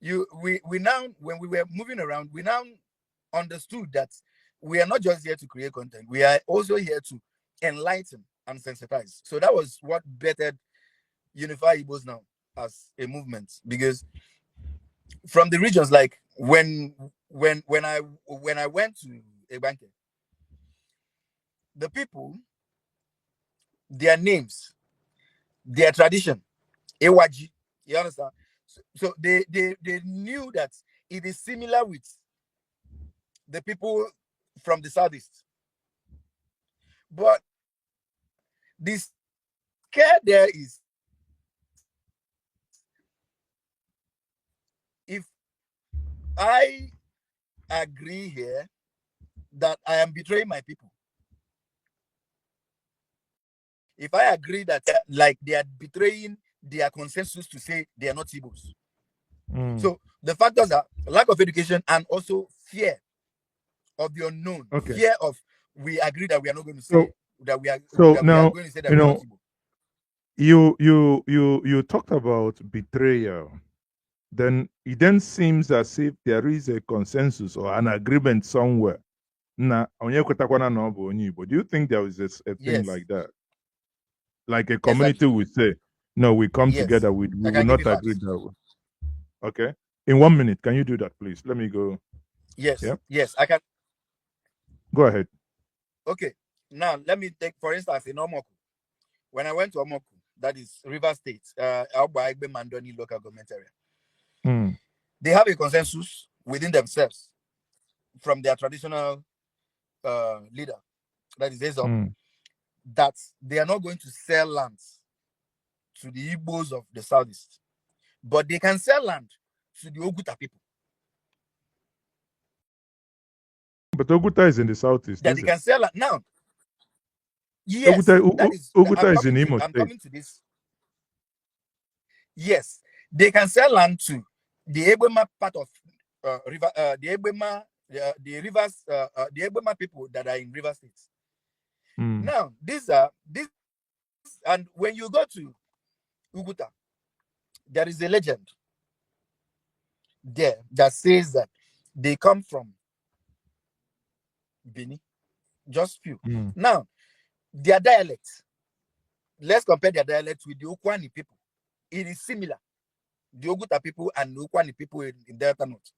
we now, when we were moving around, we now understood that we are not just here to create content, we are also here to enlighten and sensitize. So that was what bettered Unify Igbos Now as a movement, because from the regions, like when I went to Ebanke, the people, their names, their tradition, Ewaji, you understand? So they knew that it is similar with the people from the southeast. But the scare there is, if I agree here that I am betraying my people, if I agree that like they are betraying their consensus to say they are not Igbos. So the factors are lack of education and also fear of the unknown, Okay. fear of, we agree that we are not going to So say that we are now, going to say that you we are not know, Igbo. you talked about betrayal. Then it then seems as if there is a consensus or an agreement somewhere. Na onye kwetakwana na ọ bụ onye Igbo. Do you think there is a thing Yes, like that? Like a community exactly. would say, no, we come Yes, together, we I will can give not you agree facts. that way. Okay. In 1 minute, can you do that, please? Let me go. Yes, Yeah. yes, I can. Go ahead. Okay, now let me take, for instance, in Omoku. When I went to Omoku, that is River State, Alba Egbe Mandoni local government area, Mm. they have a consensus within themselves from their traditional leader, that is Ezop, that they are not going to sell lands to the Igbos of the southeast, but they can sell land to the Oguta people. But Oguta is in the southeast, That they is it? can sell land now. Yes, Oguta, that is. Oguta is in Imo I'm State. coming to this. Yes, they can sell land to the Ebema part of river, the Ebema, the rivers, the Ebema people that are in river states. Now, these, and when you go to Uguta, there is a legend there that says that they come from Bini, just few. Now, their dialect, let's compare their dialect with the Ukwani people. It is similar. The Oguta people and the Ukwani people in Delta North,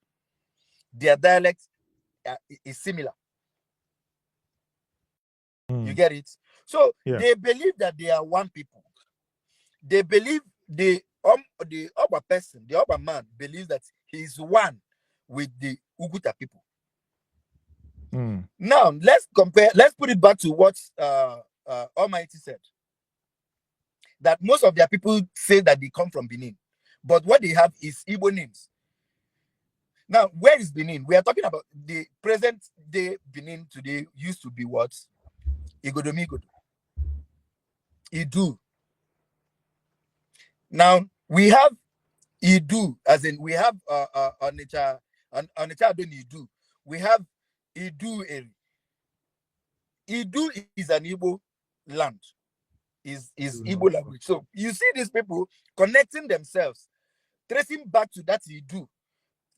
their dialect is similar. You get it? So they believe that they are one people. They believe the Oba person, the Oba man believes that he is one with the Uguta people. Now let's compare. Let's put it back to what Almighty said. That most of their people say that they come from Benin, but what they have is Igbo names. Now, where is Benin? We are talking about the present day Benin today used to be what? Igodomigodo. Idu. Now, we have Idu, as in we have Onitsha Adoni Idu. We have Idu area. Idu is an Igbo land. Is Igbo language. So you see these people connecting themselves, tracing back to that Idu.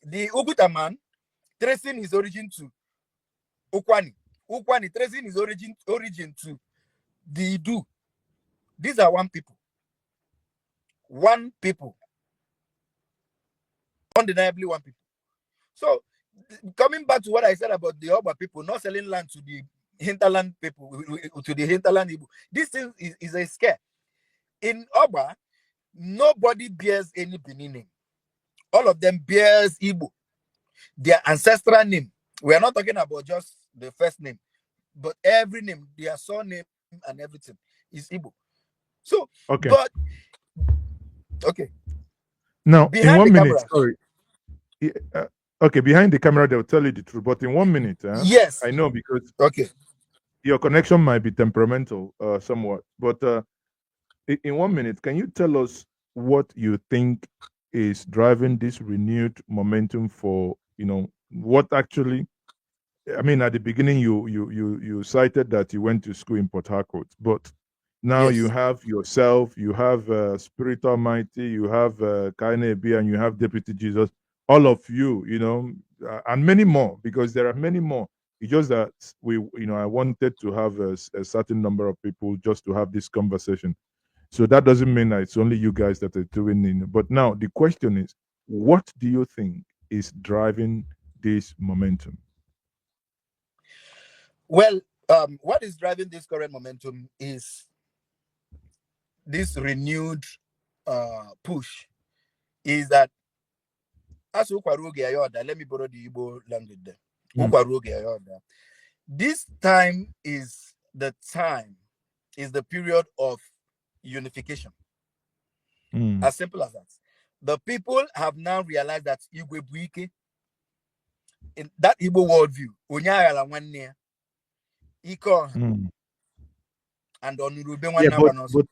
The Oguta man tracing his origin to Ukwani. Ukwani tracing his origin to the Idu. These are one people. One people. Undeniably one people. So coming back to what I said about the Oba people not selling land to the hinterland people, to the hinterland Igbo. This thing is a scare. In Oba, nobody bears any Benin name. All of them bears Igbo. Their ancestral name. We are not talking about just the first name, but every name, their surname and everything is Igbo. So, okay. But okay. Now, behind in 1 minute, camera, sorry. Okay, behind the camera, they'll tell you the truth. But in 1 minute, yes, I know because okay, your connection might be temperamental somewhat. But in 1 minute, can you tell us what you think is driving this renewed momentum for, what actually, I mean, at the beginning, you cited that you went to school in Port Harcourt, but now yes, you have yourself, you have Spirit Almighty, you have Kaine Ebi, and you have Deputy Jesus. All of you, and many more, because there are many more. It's just that I wanted to have a certain number of people just to have this conversation. So that doesn't mean that it's only you guys that are doing it. But now the question is, what do you think is driving this momentum? Well, what is driving this current momentum is this renewed push. Is that as let me borrow the Igbo language there. This time is the period of unification. As simple as that. The people have now realized that Igwe Buike, in that Igbo worldview, Onyagala one near Iko and Onurube one number.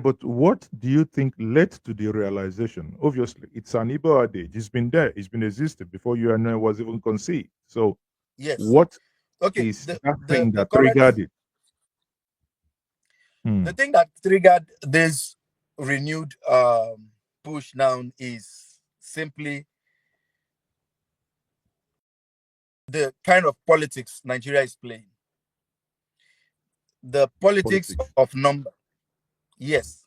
But what do you think led to the realization? Obviously, it's an Igbo adage. It's been there. It's been existed before you and I was even conceived. So, yes, what okay, is that thing that triggered it? The thing that triggered this renewed push now is simply the kind of politics Nigeria is playing. The politics of number. Yes,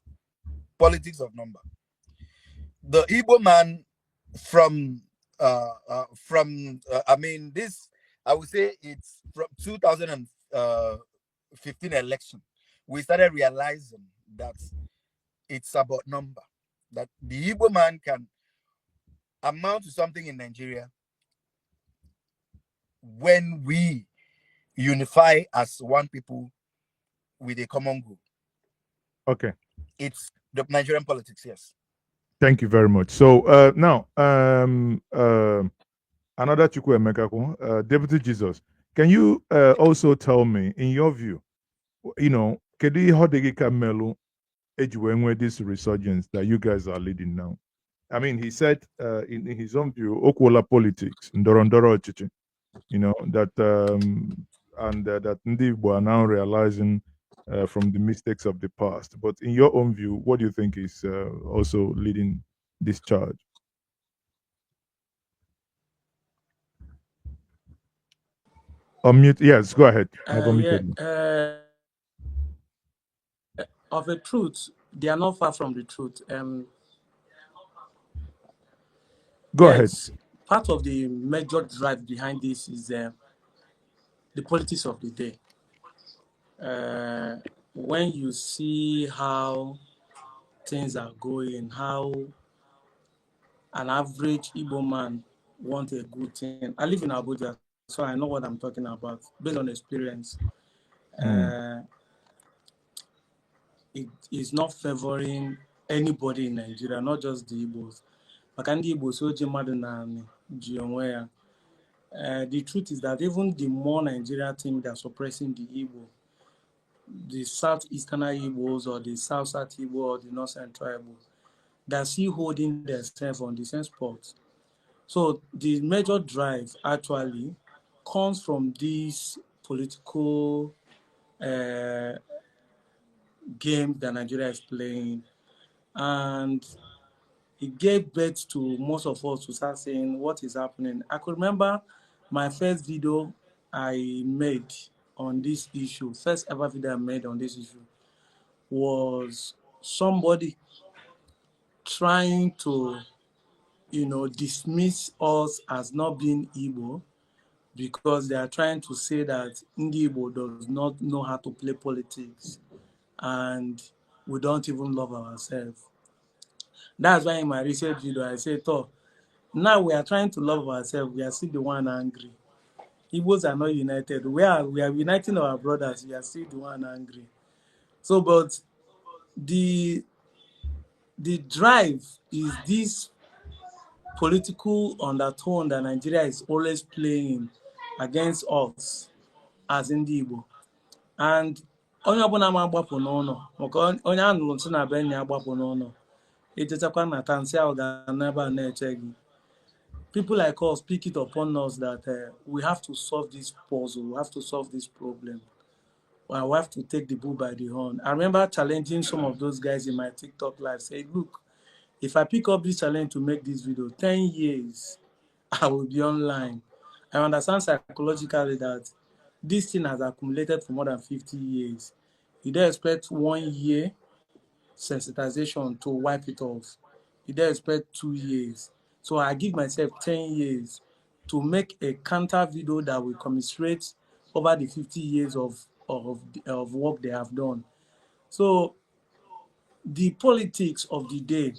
politics of number. The Igbo man from I mean this, I would say it's from 2015 election. We started realizing that it's about number. That the Igbo man can amount to something in Nigeria when we unify as one people with a common goal. Okay. It's the Nigerian politics, yes. Thank you very much. So now, another Chukwu Emeka, Deputy Jesus, can you also tell me, in your view, Kedi Hodegi Kamelu Ejiwenwe this resurgence that you guys are leading now? I mean, he said in his own view, Okwola politics, Ndorondoro Ochichi, that that Ndi Igbo are now realizing from the mistakes of the past. But in your own view, what do you think is also leading this charge? Unmute. Yes, go ahead. Of a truth, they are not far from the truth. Go ahead. Part of the major drive behind this is the politics of the day. When you see how things are going, how an average Igbo man wants a good thing. I live in Abuja, so I know what I'm talking about based on experience. It is not favoring anybody in Nigeria, not just the Igbos. Maka ndị Igbo so ji mmadụ na ji onwe ya. The truth is that even the more Nigeria think they're suppressing the Igbo, the southeastern Igbos or the south Igbo or the north central Igbo, they're still holding themselves on the same spot. So the major drive actually comes from this political game that Nigeria is playing, and it gave birth to most of us to start saying what is happening. I could remember my first video I made on this issue, first ever video I made on this issue, was somebody trying to, dismiss us as not being Igbo because they are trying to say that Ndi Igbo does not know how to play politics and we don't even love ourselves. That's why in my recent video I said, oh, now we are trying to love ourselves, we are still the one angry. Igbos are not united. We are uniting our brothers, we are still the one angry. So, but the drive is this political undertone that Nigeria is always playing against us as Ndi Igbo. And onye ọbụla ma agbapụ n'ụlọ maka onye anụrụ nsị na be enyi agbapụ n'ụlọ echetakwa na tansị ahụ ga n'ebe a na-eche gị. People like us pick it upon us that we have to solve this puzzle, we have to solve this problem. Well, we have to take the bull by the horn. I remember challenging some of those guys in my TikTok live, saying, look, if I pick up this challenge to make this video, 10 years, I will be online. I understand psychologically that this thing has accumulated for more than 50 years. You don't expect 1 year sensitization to wipe it off. You don't expect 2 years. So I give myself 10 years to make a counter video that will commiserate over the 50 years of work they have done. So the politics of the day,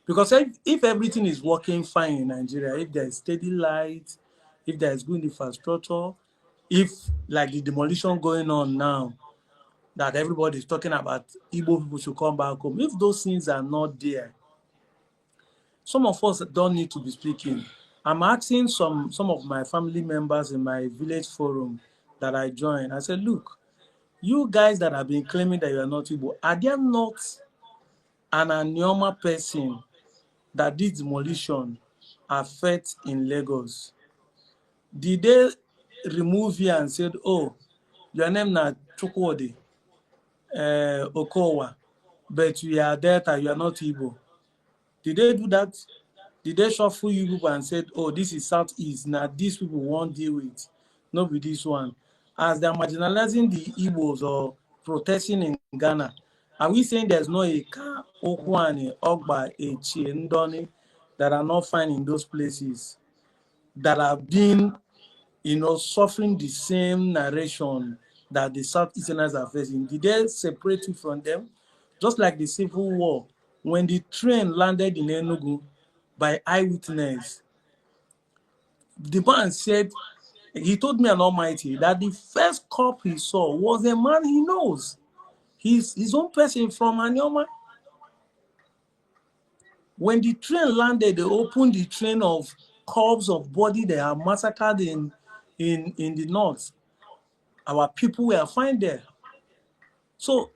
because if everything is working fine in Nigeria, if there is steady light, if there is good infrastructure, if like the demolition going on now, that everybody is talking about Igbo people should come back home, if those things are not there, some of us don't need to be speaking. I'm asking some of my family members in my village forum that I joined. I said, look, you guys that have been claiming that you are not Igbo, are there not an Anioma person that this demolition affect in Lagos? Did they remove you and said, oh, your name na Chukwudi Okowa, but you are Delta, you are not Igbo? Did they do that? Did they shuffle you people and said, oh, this is Southeast, now these people won't deal with, not with this one? As they're marginalizing the Igbos or protesting in Ghana, are we saying there's no Eka, Okwani, Ogba, Echi, Ndoni that are not fine in those places, that have been, suffering the same narration that the Southeasterners are facing? Did they separate you from them? Just like the Civil War, when the train landed in Enugu, by eyewitness, the man said, he told me an almighty that the first cop he saw was a man he knows. He's his own person from Anioma. When the train landed, they opened the train of corpses of body they are massacred in the north. Our people were found there. So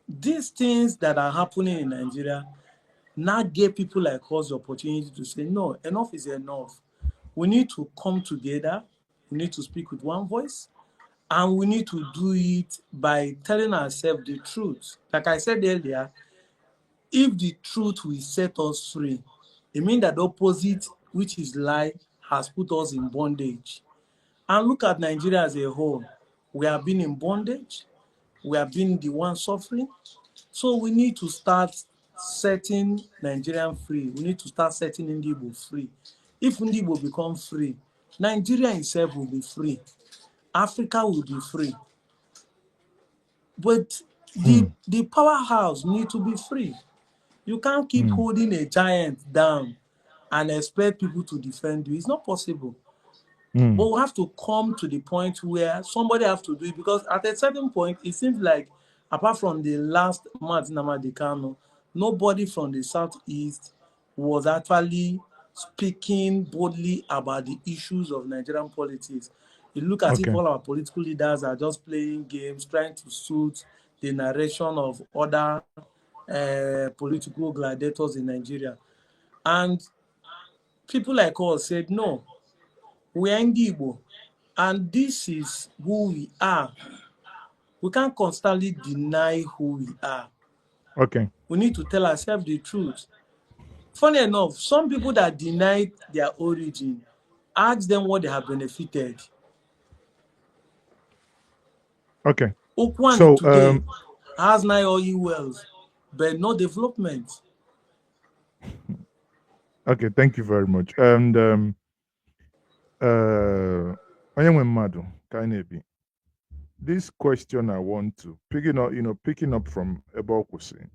these things that are happening in Nigeria now give people like us the opportunity to say, no, enough is enough. We need to come together. We need to speak with one voice. And we need to do it by telling ourselves the truth. Like I said earlier, if the truth will set us free, it means that the opposite, which is lie, has put us in bondage. And look at Nigeria as a whole. We have been in bondage. We have been the one suffering. So we need to start setting Nigerian free. We need to start setting Ndi Igbo free. If Ndi Igbo become free, Nigeria itself will be free. Africa will be free. But the powerhouse need to be free. You can't keep holding a giant down and expect people to defend you. It's not possible. But we have to come to the point where somebody has to do it, because at a certain point, it seems like, apart from the last Martin Amadikano, nobody from the Southeast was actually speaking boldly about the issues of Nigerian politics. You look at if all our political leaders are just playing games, trying to suit the narration of other political gladiators in Nigeria. And people like us said, no, we are Igbo, and this is who we are. We can't constantly deny who we are. Okay. We need to tell ourselves the truth. Funny enough, some people that denied their origin, ask them what they have benefited. Okay. Okwan So, today has 9 oil wells, but no development. Okay, thank you very much. And onye nwe mmadụ ka anyị na-ebi. This question I want to picking up from ebe ọ kwụsị.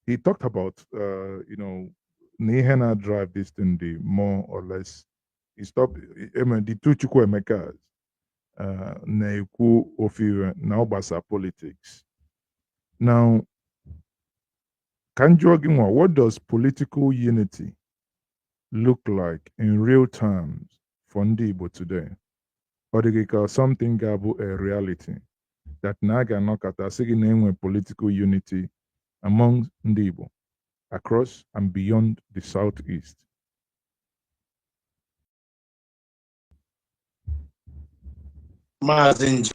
He talked about na ihe na-drive this thing the more or less. He stopped the two Chukwuemeka na-ekwu ofe na ọ gbasa politics. Now, what does political unity look like in real terms for ndị Igbo today? Or dịka something ga-abụ a reality that na ga-anọkọta sị gị na enwe political unity among ndị Igbo across and beyond the Southeast? Njenje.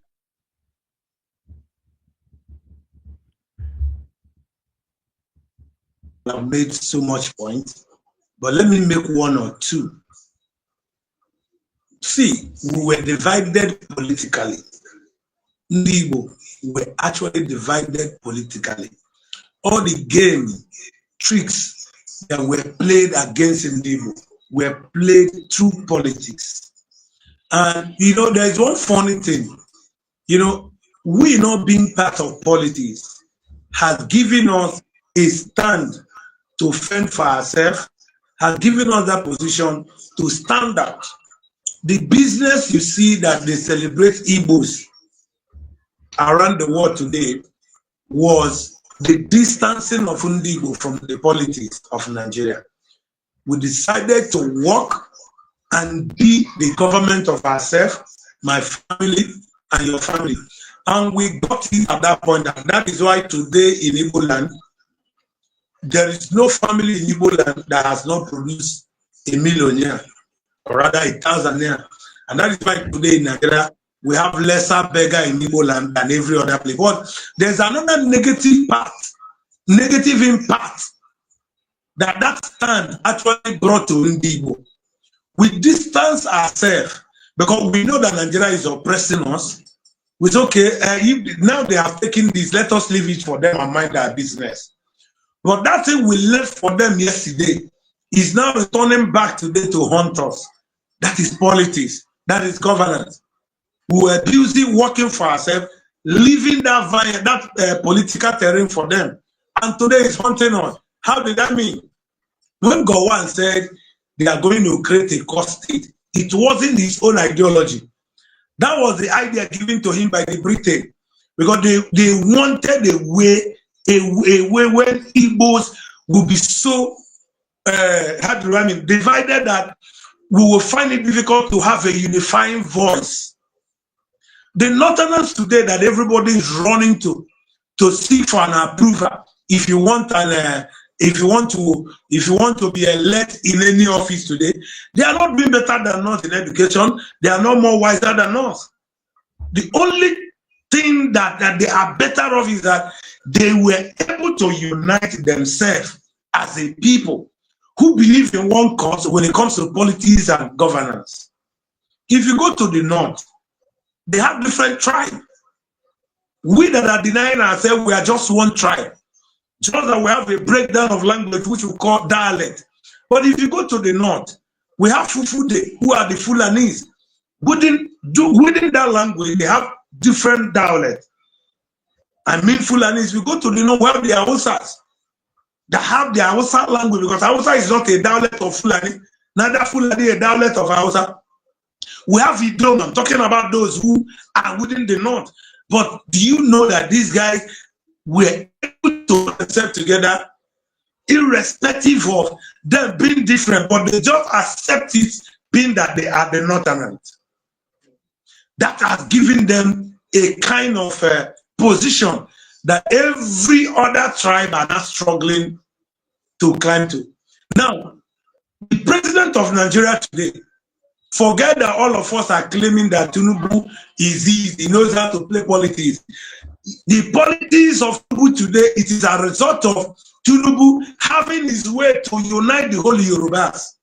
I've made so much points, but let me make one or two. See, we were divided politically. Igbo were actually divided politically. All the game tricks that were played against Igbo were played through politics. And there's one funny thing. We not being part of politics has given us a stand to fend for ourselves, has given us that position to stand out. The business you see that they celebrate Igbos around the world today was the distancing of Igbo from the politics of Nigeria. We decided to work and be the government of ourselves, my family and your family. And we got it at that point. And that is why today in Igbo land, there is no family in Igbo land that has not produced a millionaire, or rather 1,000. And that is why today in Nigeria, we have lesser beggar in Igbo land than every other place. But there's another negative impact that stand actually brought to Igbo. We distance ourselves because we know that Nigeria is oppressing us. It's okay, now they have taken this, let us leave it for them and mind their business. But that thing we left for them yesterday is now returning back today to haunt us. That is politics. That is governance. We were busy working for ourselves, leaving that political terrain for them. And today it's haunting us. How did that mean? When Gowon said they are going to create a cost state, it wasn't his own ideology. That was the idea given to him by the Britain, because they wanted a way when Igbos will be so divided that we will find it difficult to have a unifying voice. The Northerners today that everybody is running to seek for an approval. If you want to be elected in any office today, they are not doing better than us in education. They are not more wiser than us. The only thing that they are better off is that they were able to unite themselves as a people who believe in one cause when it comes to politics and governance. If you go to the north, they have different tribes. We that are denying ourselves, we are just one tribe. Just that we have a breakdown of language, which we call dialect. But if you go to the north, we have Fufude, who are the Fulanis. Within that language, they have different dialects. I mean Fulanis, we go to the north, we have the Hausas that have the Hausa language, because Hausa is not a dialect of Fulani, neither Fulani a dialect of Hausa. We have Idom. I'm talking about those who are within the north. But do you know that these guys were able to accept together, irrespective of them being different, but they just accept it being that they are the northerners. That has given them a kind of position that every other tribe are not struggling to climb to. Now, the president of Nigeria today, forget that all of us are claiming that Tinubu is easy, he knows how to play politics. The politics of Tinubu today, it is a result of Tinubu having his way to unite the whole Yorubas.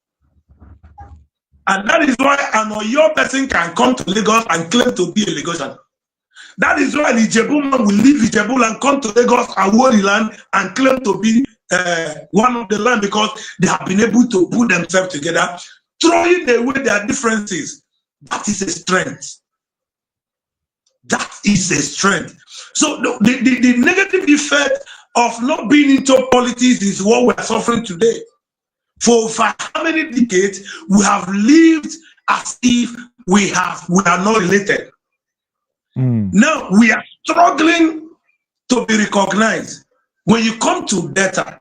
And that is why an Oyo person can come to Lagos and claim to be a Lagosian. That is why the Ijebu man will leave Ijebu and come to Lagos and hold the land and claim to be one of the land, because they have been able to put themselves together, throwing away their differences. That is a strength. That is a strength. So the negative effect of not being into politics is what we are suffering today. For how many decades we have lived as if we are not related. Now we are struggling to be recognized. When you come to data,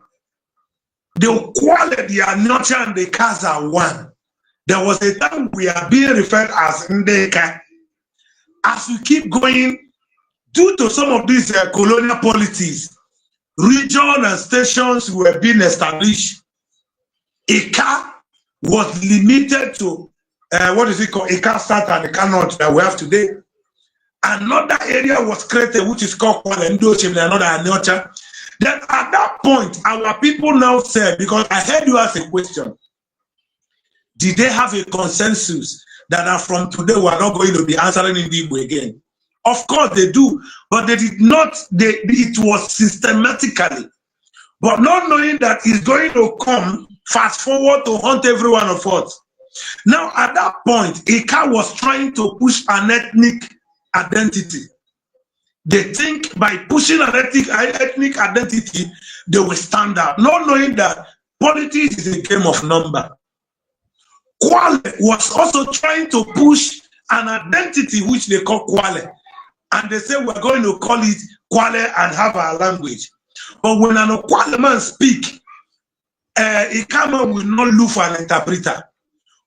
the quality, the nurture, and the cars are one. There was a time we are being referred as Ndeka. As we keep going, due to some of these colonial policies, regions and stations were being established. A car was limited to what is it called? A car start and a car not that we have today. Another area was created, which is called Kwalendochim, another nurture. Then at that point, our people now said, because I heard you ask a question, did they have a consensus that are from today we are not going to be answering in Igbo again? Of course they do, but they did not, it was systematically. But not knowing that it's going to come fast forward to hunt every one of us. Now at that point, Ika was trying to push an ethnic identity. They think by pushing an ethnic identity, they will stand out, not knowing that politics is a game of number. Kwale was also trying to push an identity which they call Kwale. And they say we're going to call it Kwale and have our language. But when an Kwale man speak, Ikama will not look for an interpreter.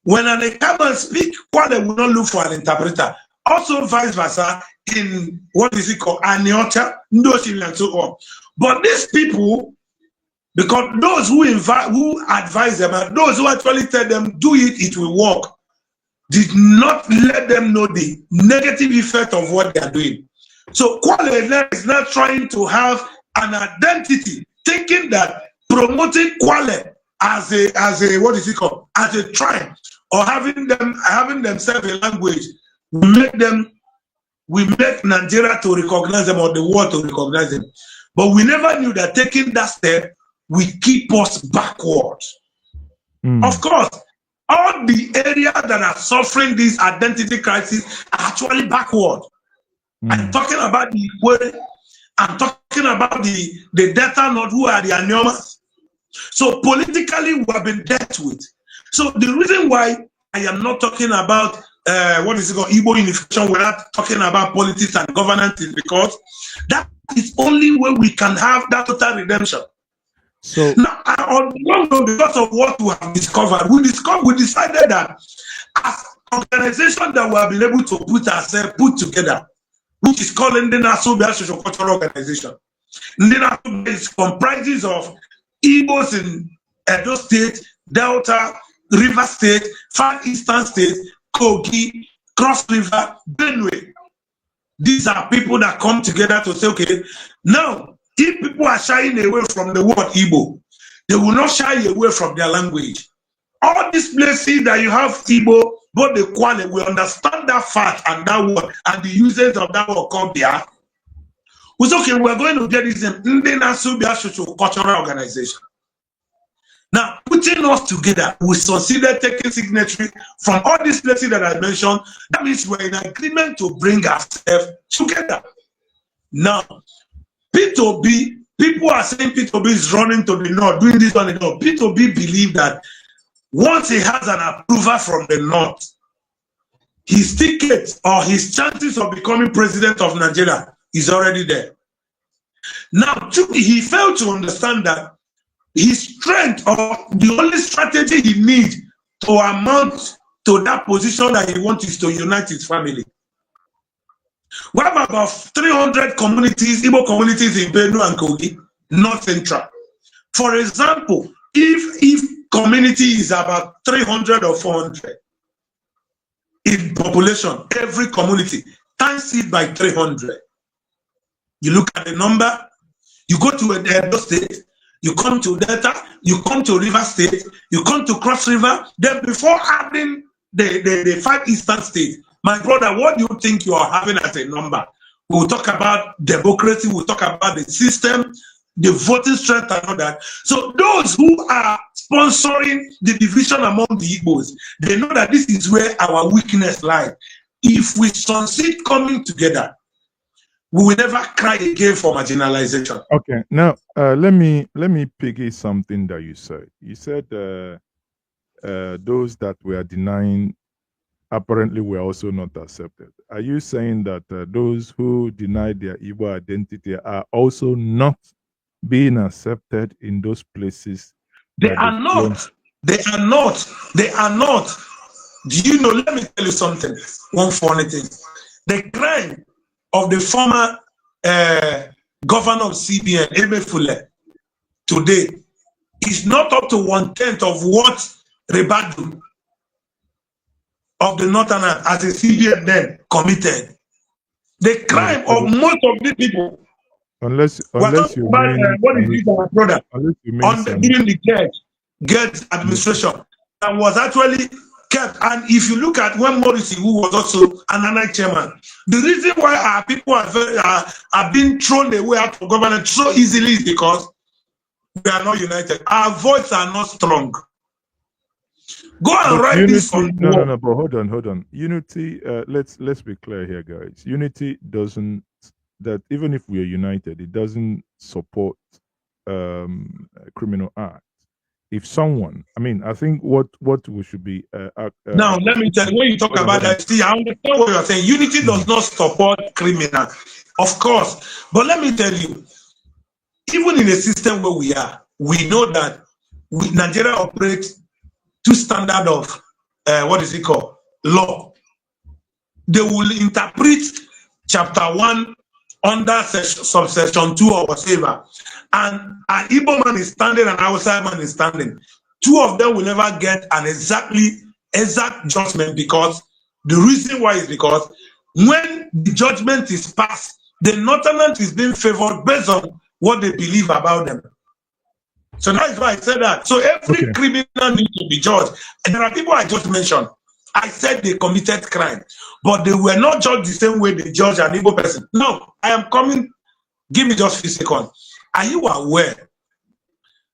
When an Ikama speak, Kwale will not look for an interpreter. Also vice versa in, what is it called, Aniota, Ndoshim and so on. But these people, because those who advise them, and those who actually tell them, do it, it will work, did not let them know the negative effect of what they are doing. So Kwale is not trying to have an identity, thinking that promoting Kwale as a what is it called, as a tribe, or having themselves a language, we make Nigeria to recognize them, or the world to recognize them. But we never knew that taking that step will keep us backward. Of course, all the areas that are suffering this identity crisis are actually backward. I'm talking about the Igbo, I'm talking about the Delta North, who are the Anyomas. So politically, we have been dealt with. So the reason why I am not talking about what is it called, Igbo Unification, we're not talking about politics and governance, is because that is only way we can have that total redemption. So now, because of what we have discovered, we decided that as an organization that we have been able to put together, which is called the National Socio-Cultural Organization. The comprises of Igbos in Edo State, Delta, River State, Far Eastern State, Kogi, Cross River, Benue. These are people that come together to say, okay, now, if people are shying away from the word Igbo, they will not shy away from their language. All these places that you have Igbo, but the Kwale will understand that fact and that word and the usage of that word called Bia. We say, okay, we're going to get this National Cultural Organization. Now, putting us together, we succeeded taking signatory from all these places that I mentioned. That means we're in agreement to bring ourselves together. Now, P2B, people are saying P2B is running to the north, doing this on the north. P2B believe that once he has an approval from the north, his ticket or his chances of becoming president of Nigeria is already there. Now, he failed to understand that his strength or the only strategy he needs to amount to that position that he wants is to unite his family. We have about 300 communities, Igbo communities in Benue and Kogi, North Central. For example, if community is about 300 or 400 in population, every community, times it by 300. You look at the number, you go to Edo State, you come to Delta, you come to River State, you come to Cross River, then before adding the 5 eastern states, my brother, what do you think you are having as a number? We'll talk about democracy, we'll talk about the system, the voting strength and all that. So those who are sponsoring the division among the Igbos, they know that this is where our weakness lies. If we succeed coming together, we will never cry again for marginalization. Okay, now let me piggy something that you said. You said those that were denying apparently were also not accepted. Are you saying that those who denied their Igbo identity are also not being accepted in those places? They are not. They are not. They are not. Do you know? Let me tell you something. One funny thing. The crime of the former governor of CBN, Emefule, today is not up to 1/10 of what Rebadu of the Northern as a CBN then committed. The crime of most of these people. Unless you about, mean, what is this, our brother, during the Gert administration, that was actually kept. And if you look at when Morrissey, who was also an anarch chairman, the reason why our people are being thrown away out of government so easily is because we are not united. Our voices are not strong. Go and write unity, this on no, but hold on. Unity, let's be clear here, guys. Unity doesn't, that even if we are united, it doesn't support criminal acts. If someone, I mean, I think what we should be now let me tell you, when you talk about that, see, I understand what you're saying. Unity does not support criminal, of course, but let me tell you, even in a system where we are, we know that Nigeria operates two standard of what is it called, law. They will interpret chapter 1 under subsection 2 or whatever, and an Igbo man is standing and an outside man is standing. Two of them will never get an exact judgment, because the reason why is because when the judgment is passed, the northern is being favored based on what they believe about them. So that is why I said that. So every criminal needs to be judged. And there are people I just mentioned. I said they committed crime, but they were not judged the same way they judge an Igbo person. No, I am coming. Give me just a few seconds. Are you aware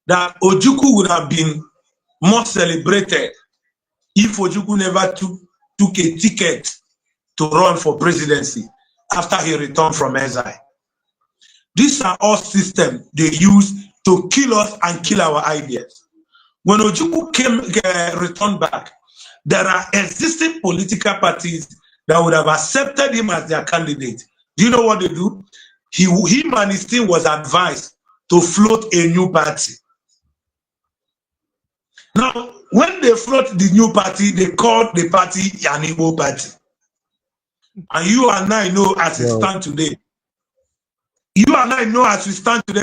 that Ojukwu would have been more celebrated if Ojukwu never took a ticket to run for presidency after he returned from exile? These are all systems they use to kill us and kill our ideas. When Ojukwu returned back, there are existing political parties that would have accepted him as their candidate. Do you know what they do? Him and his team was advised to float a new party. Now, when they float the new party, they call the party an Igbo party. And you and I know as we stand today,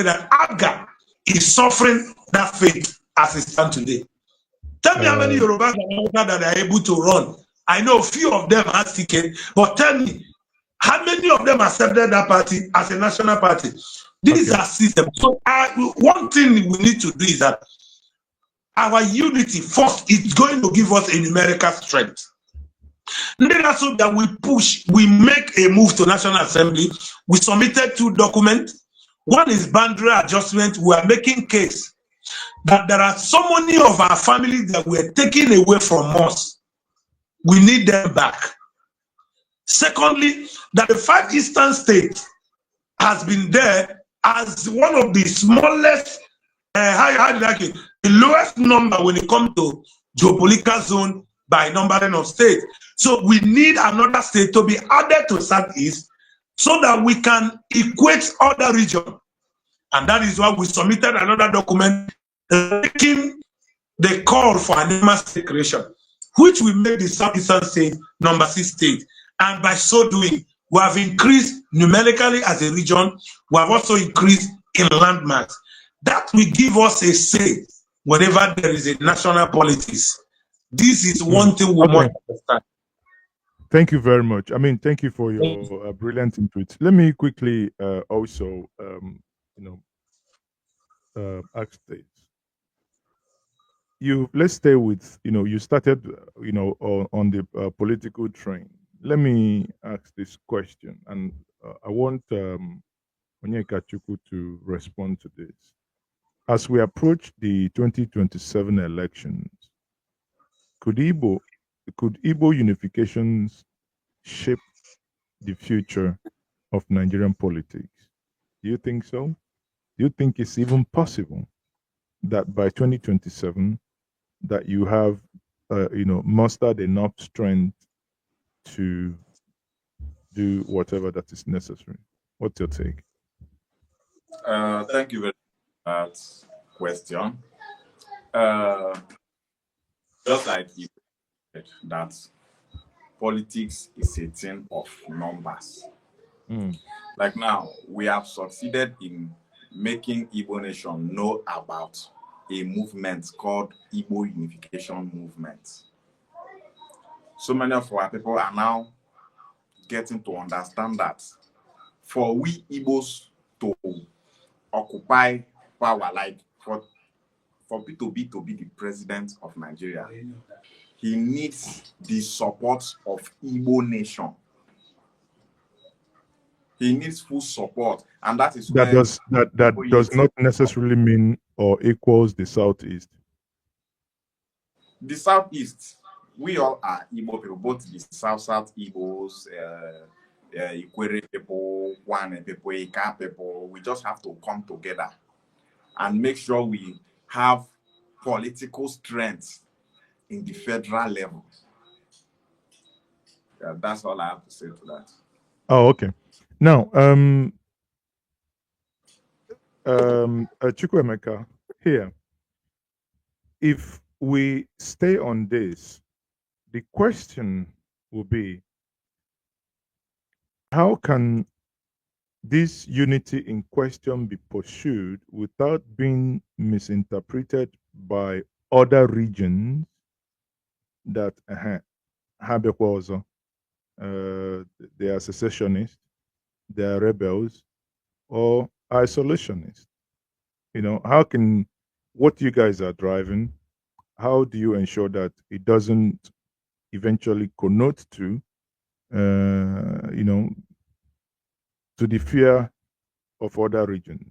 that Abga is suffering that fate as it stands today. Tell me how many Yorubas that are able to run. I know a few of them have tickets, but tell me, how many of them accepted that party as a national party? These are systems. So one thing we need to do is that our unity first is going to give us a numerical strength. Then also that we push, we make a move to National Assembly. We submitted 2 documents. One is boundary adjustment. We are making case that there are so many of our families that were taken away from us. We need them back. Secondly, that the 5 eastern states has been there as one of the smallest, the lowest number when it comes to geopolitical zone, by numbering of states. So we need another state to be added to Southeast so that we can equate other regions. And that is why we submitted another document making the call for an Emma state creation, which will make the Southeastern state number 6 state. And by so doing, we have increased numerically as a region. We have also increased in landmarks. That will give us a say whenever there is a national politics. This is one thing we must understand. Thank you very much. I mean, thank you for your brilliant input. Let me quickly also, ask this. Let's stay with, you started, on the political train. Let me ask this question, and I want Onyeka Chukwu to respond to this. As we approach the 2027 elections, could Igbo unifications shape the future of Nigerian politics? Do you think so? Do you think it's even possible that by 2027 that you have, mustered enough strength to do whatever that is necessary? What's your take? Thank you very much for that question. Just like you said, that politics is a thing of numbers. Like now, we have succeeded in making Igbo nation know about a movement called Igbo Unification movement. So many of our people are now getting to understand that for we Igbos to occupy power, like for P2B to be the president of Nigeria, he needs the support of Igbo nation. He needs full support, and that is that does not necessarily mean or equals the Southeast. The Southeast, we all are Igbo people, both the South Igbos, Ikwere people, Wane people, Ika people. We just have to come together and make sure we have political strength in the federal level. Yeah, that's all I have to say to that. Oh, okay. Now, Chukwuemeka, here, if we stay on this, the question will be, how can this unity in question be pursued without being misinterpreted by other regions that they are secessionists, they are rebels, or isolationists? How can what you guys are driving, how do you ensure that it doesn't eventually connote to, to the fear of other regions?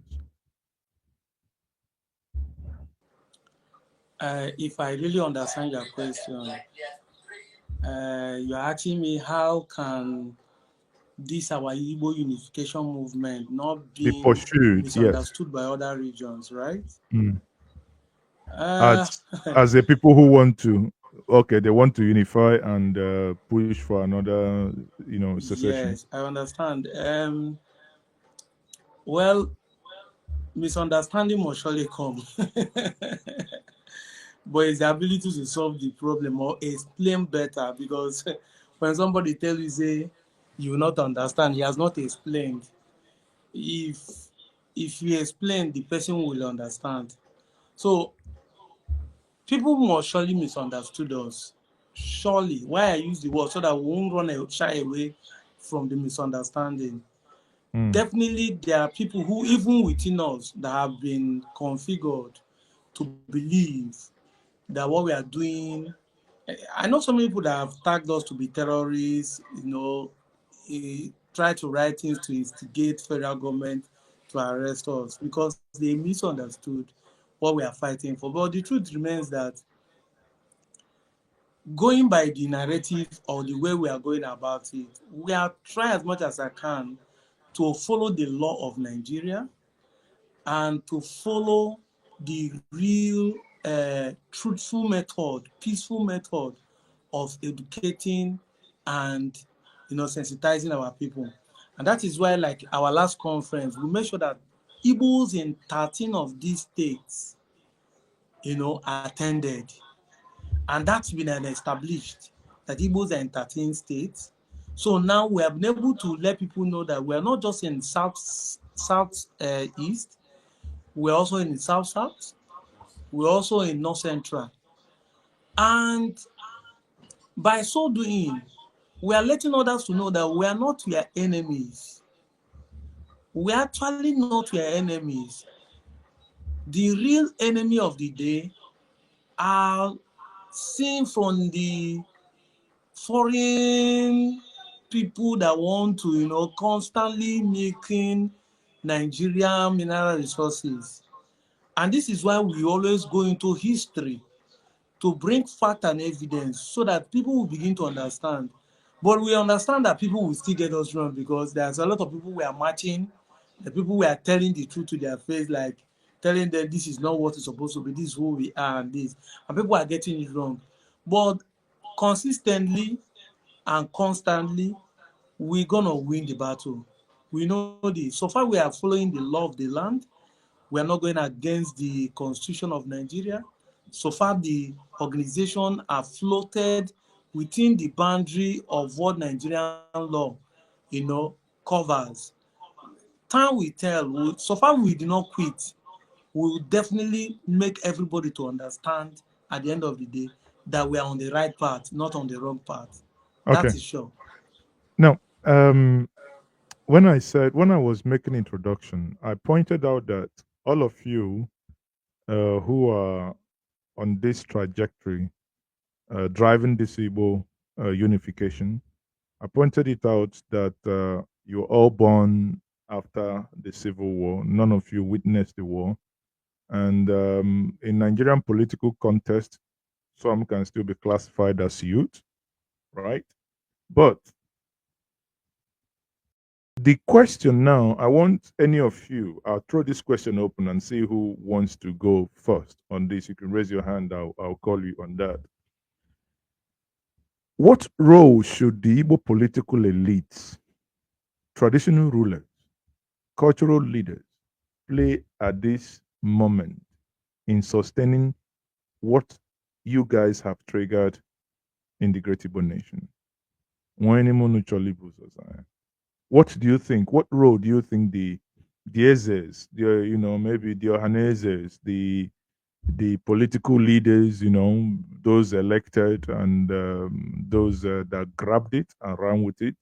If I really understand your question, you're asking me how can this our Igbo unification movement not be pursued, misunderstood yes, by other regions, right? As the people who want to, they want to unify and push for another, secession. Yes, I understand. Well, misunderstanding must surely come. But it's the ability to solve the problem or explain better, because when somebody tells you, say, you will not understand, he has not explained. If you explain, the person will understand. So people must surely misunderstood us. Surely. Why I use the word, so that we won't shy away from the misunderstanding. Definitely there are people who, even within us, that have been configured to believe that what we are doing, I know so many people that have tagged us to be terrorists, try to write things to instigate federal government to arrest us because they misunderstood what we are fighting for. But the truth remains that going by the narrative or the way we are going about it, we are trying as much as I can to follow the law of Nigeria and to follow the real truthful method, peaceful method of educating and sensitizing our people. And that is why, like our last conference, we made sure that Igbos in 13 of these states, attended. And that's been established that Igbos are in 13 states. So now we have been able to let people know that we're not just in east, we're also in the south, we're also in north central. And by so doing, we are letting others to know that we are not your enemies. We are actually not your enemies. The real enemy of the day are seen from the foreign people that want to, constantly making Nigerian mineral resources. And this is why we always go into history to bring fact and evidence so that people will begin to understand. But we understand that people will still get us wrong because there's a lot of people we are matching, the people we are telling the truth to their face, like telling them this is not what it's supposed to be, this is who we are, and this. And people are getting it wrong. But consistently and constantly, we're gonna win the battle. We know this. So far, we are following the law of the land. We are not going against the Constitution of Nigeria. So far, the organization are floated within the boundary of what Nigerian law, covers. Time will tell. So far, we did not quit. We will definitely make everybody to understand at the end of the day that we are on the right path, not on the wrong path. Okay. That is sure. Now, when I was making introduction, I pointed out that all of you who are on this trajectory, driving this Igbo unification, I pointed it out that you were all born after the Civil War. None of you witnessed the war. And in Nigerian political context, some can still be classified as youth, right? But the question now, I want any of you, I'll throw this question open and see who wants to go first on this. You can raise your hand, I'll call you on that. What role should the Igbo political elites, traditional rulers, cultural leaders play at this moment in sustaining what you guys have triggered in the Great Igbo nation? What do you think? What role do you think the Ezes, maybe the Ohanezes, the political leaders, those elected and those that grabbed it and ran with it,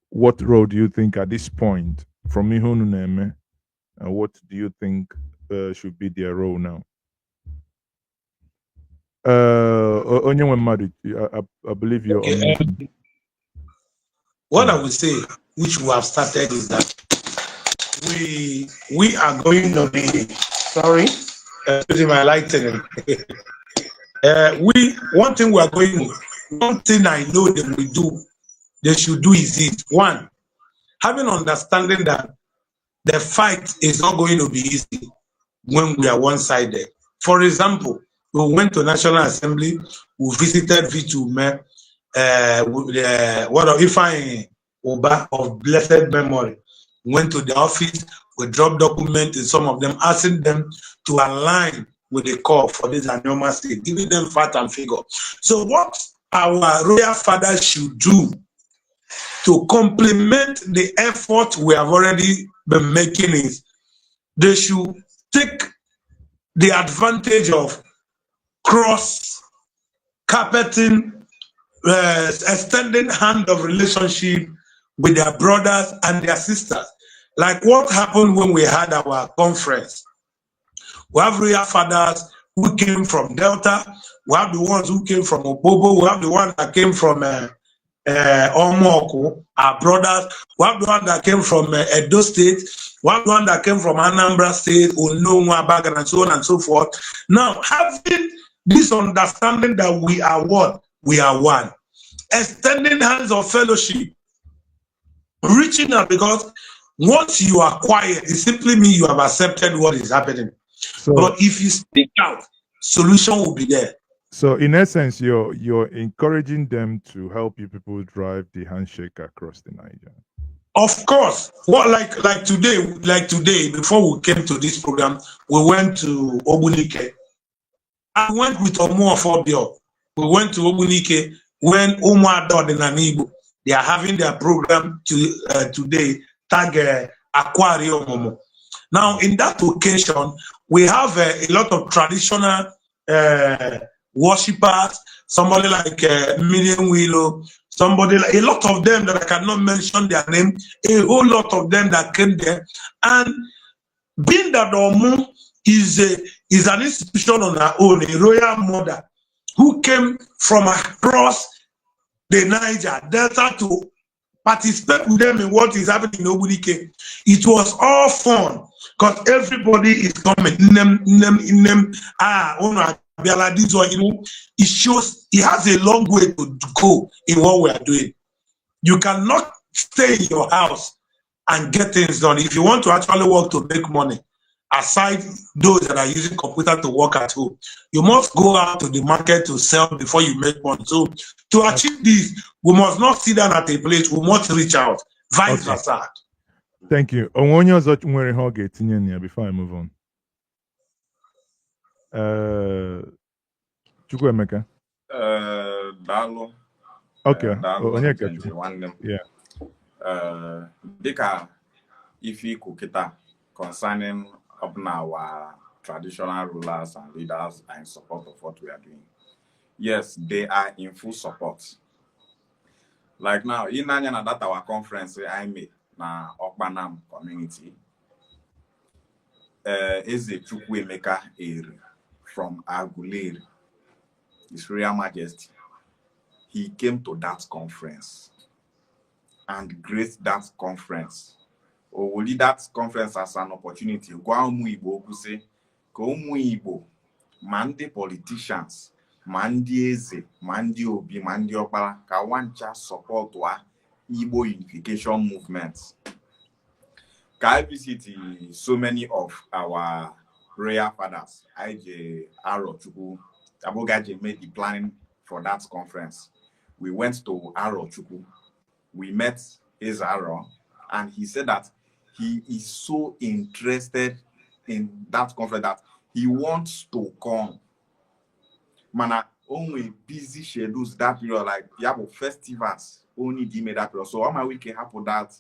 what role do you think at this point from Ihonu what do you think should be their role now? Onyenwe Madu, I believe you're on. What I would say, which we have started, is that we are going to be using my lighting. One thing I know they should do is this. One, having understanding that the fight is not going to be easy when we are one-sided. For example, we went to National Assembly, we visited Vitume, Ifeanyi Oba of blessed memory. Went to the office, we dropped documents in some of them, asking them to align with the call for this annual state, giving them fact and figure. So what our royal fathers should do to complement the effort we have already been making is they should take the advantage of cross-carpeting, extending hand of relationship with their brothers and their sisters. Like what happened when we had our conference. We have royal fathers who came from Delta, we have the ones who came from Opobo, we have the ones that came from Omoko, our brothers, we have the one that came from Edo State, we have the one that came from Anambra State, Ononwa, Bagan, and so on and so forth. Now, having this understanding that we are one, we are one, extending hands of fellowship, reaching out, because once you are quiet, it simply means you have accepted what is happening. So, but if you speak out, solution will be there. So in essence, you're encouraging them to help you people drive the handshake across the Niger. Of course, what like today, before we came to this program, we went to Obunike. I went with Omo Fobio. We went to Obunike when Umar Dod and Igbo, they are having their program today, tag Aquarium Momo. Now, in that occasion, we have a lot of traditional worshippers, somebody like Miriam Willow, somebody like a lot of them that I cannot mention their name, a whole lot of them that came there. And being that Omu is an institution on her own, a royal mother who came from across the Niger Delta to participate with them in what is happening in Obunike. It was all fun because everybody is coming. This one, it shows it has a long way to go in what we are doing. You cannot stay in your house and get things done. If you want to actually work to make money, aside those that are using computer to work at home, you must go out to the market to sell before you make money. So to achieve this, we must not sit down at a place, we must reach out, vice versa. Thank you. Onwonye ọzọ nwere ihe ọ ga-etinye na ya before I move on. Chukwuemeka. Daalụ. Okay. Onye Njenje nwanne m. Yeah. Dịka ife ikwu kịta concerning our traditional rulers and leaders are in support of what we are doing. Yes, they are in full support. Like now, in Anya that our conference I made na Okpanam community, Eze Chukwuemeka Eri from Aguleri, His Royal Majesty, he came to that conference and graced that conference. Or will lead that conference as an opportunity. Gwa ụmụ Igbo okwu sị ka ụmụ Igbo ma ndị politicians, ma ndị eze, ma ndị obi, ma ndị ọkpara ka wancha support wa Igbo Unification movement. I visit so many of our royal fathers. IJ Arochukwu, Abogaje made the planning for that conference. We went to Arochukwu. We met Ezaro, and he said that he is so interested in that conference that he wants to come. Mana only busy schedules that period, like yabo festivals only give me that period. So on my weekend happen that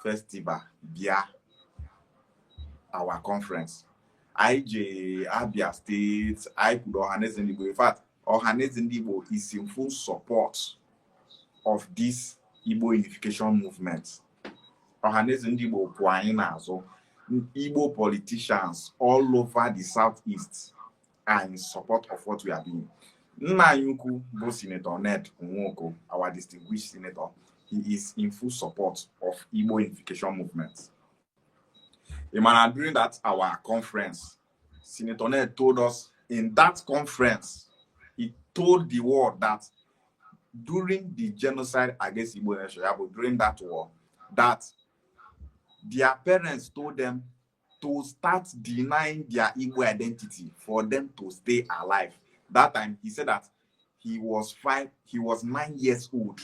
festival via our conference. IJ Abia State, I could Ohanes Ndibo. In fact, Ohanes Ndibo is in full support of this Igbo Unification movement. Ohanes Ndibo Puaina, so Igbo politicians all over the southeast are in support of what we are doing. Nnayuku, both Senator Ned Nwoko, our distinguished senator, he is in full support of Igbo Unification movement. During that our conference, Senator Ned told us in that conference, he told the world that during the genocide against Igbo nation, during that war, that their parents told them to start denying their Igbo identity for them to stay alive. That time, he said that he was 9 years old.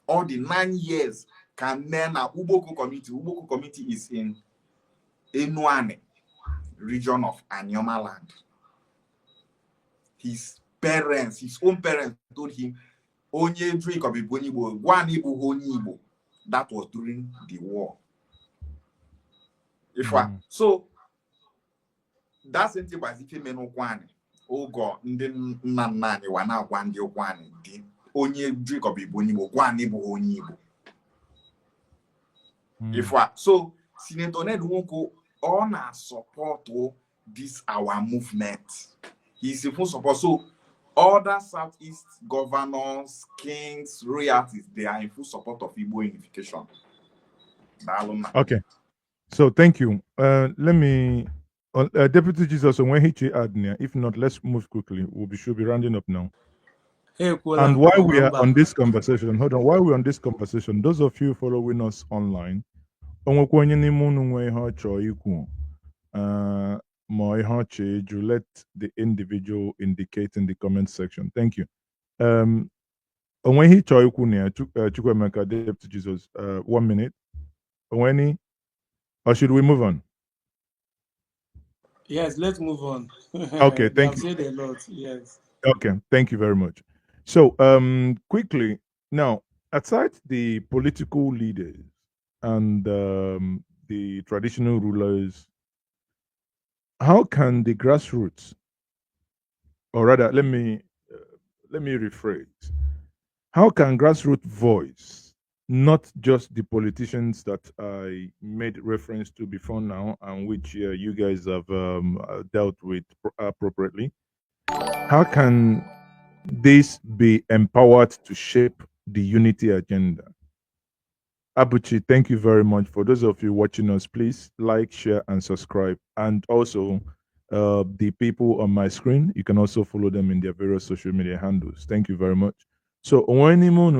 All the 9 years, Uboko community is in Enuane, region of Anyoma land. His own parents told him, that was during the war. So that's something by the female one. Oh God, ndị nna nna anyị wa na-agwa ndị okwu anyị dị onye Jacob Igbo n'Igbo gwa anyị bụ onye Igbo. So Senator Ned Nwoko all na support this our movement. He's in full support. So other Southeast governors, kings, royalties, they are in full support of Igbo Unification. Okay. So thank you. Let me Deputy Jesus, when he add near, if not, let's move quickly. Should be rounding up now. And while we are on this conversation, hold on, while we're on this conversation, those of you following us online, you let the individual indicate in the comment section. Thank you. Um, when he Chukwemeka, Deputy Jesus, 1 minute. When he, or should we move on? Yes, let's move on. Okay, They thank have you. said a lot. Yes. Okay, thank you very much. So, quickly now, aside the political leaders and the traditional rulers, how can the grassroots, or rather, let me rephrase, how can grassroots voice, not just the politicians that I made reference to before now, and which you guys have dealt with appropriately, how can this be empowered to shape the unity agenda? Abuchi, thank you very much. For those of you watching us, please like, share, and subscribe. And also, the people on my screen, you can also follow them in their various social media handles. Thank you very much. So,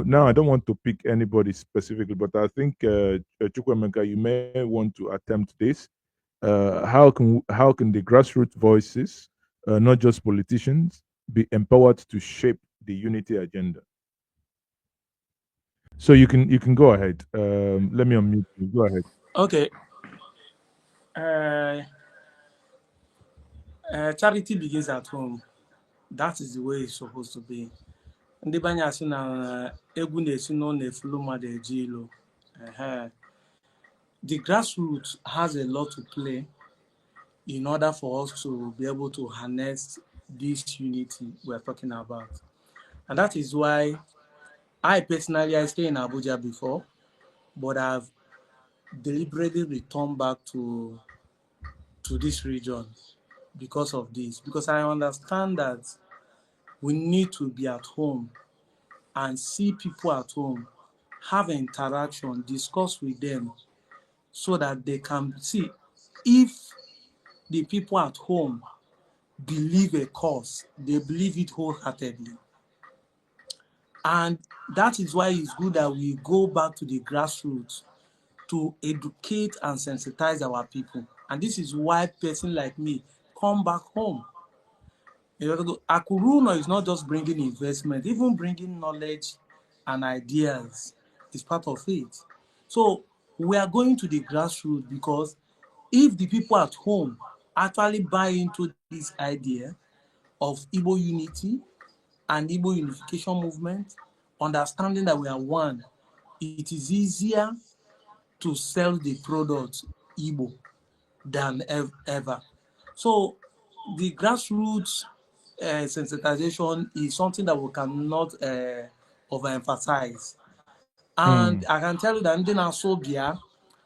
now I don't want to pick anybody specifically, but I think Chukwemeka, you may want to attempt this. How can the grassroots voices, not just politicians, be empowered to shape the unity agenda? So you can go ahead. Let me unmute you. Go ahead. Okay. Uh, Charity begins at home. That is the way it's supposed to be. Ndị be anyị asị na egwu na-esi n'ụlọ efulu mmadụ eje ilo. The grassroots has a lot to play in order for us to be able to harness this unity we're talking about. And that is why I personally stay in Abuja before, but I've deliberately returned back to this region because of this. Because I understand that we need to be at home and see people at home, have interaction, discuss with them so that they can see if the people at home believe a cause, they believe it wholeheartedly. And that is why it's good that we go back to the grassroots to educate and sensitize our people. And this is why person like me come back home. Akuruno is not just bringing investment, even bringing knowledge and ideas is part of it. So we are going to the grassroots because if the people at home actually buy into this idea of Igbo unity and Igbo unification movement, understanding that we are one, it is easier to sell the product Igbo than ever. So the grassroots sensitization is something that we cannot overemphasize. And I can tell you that Ndina Sobia,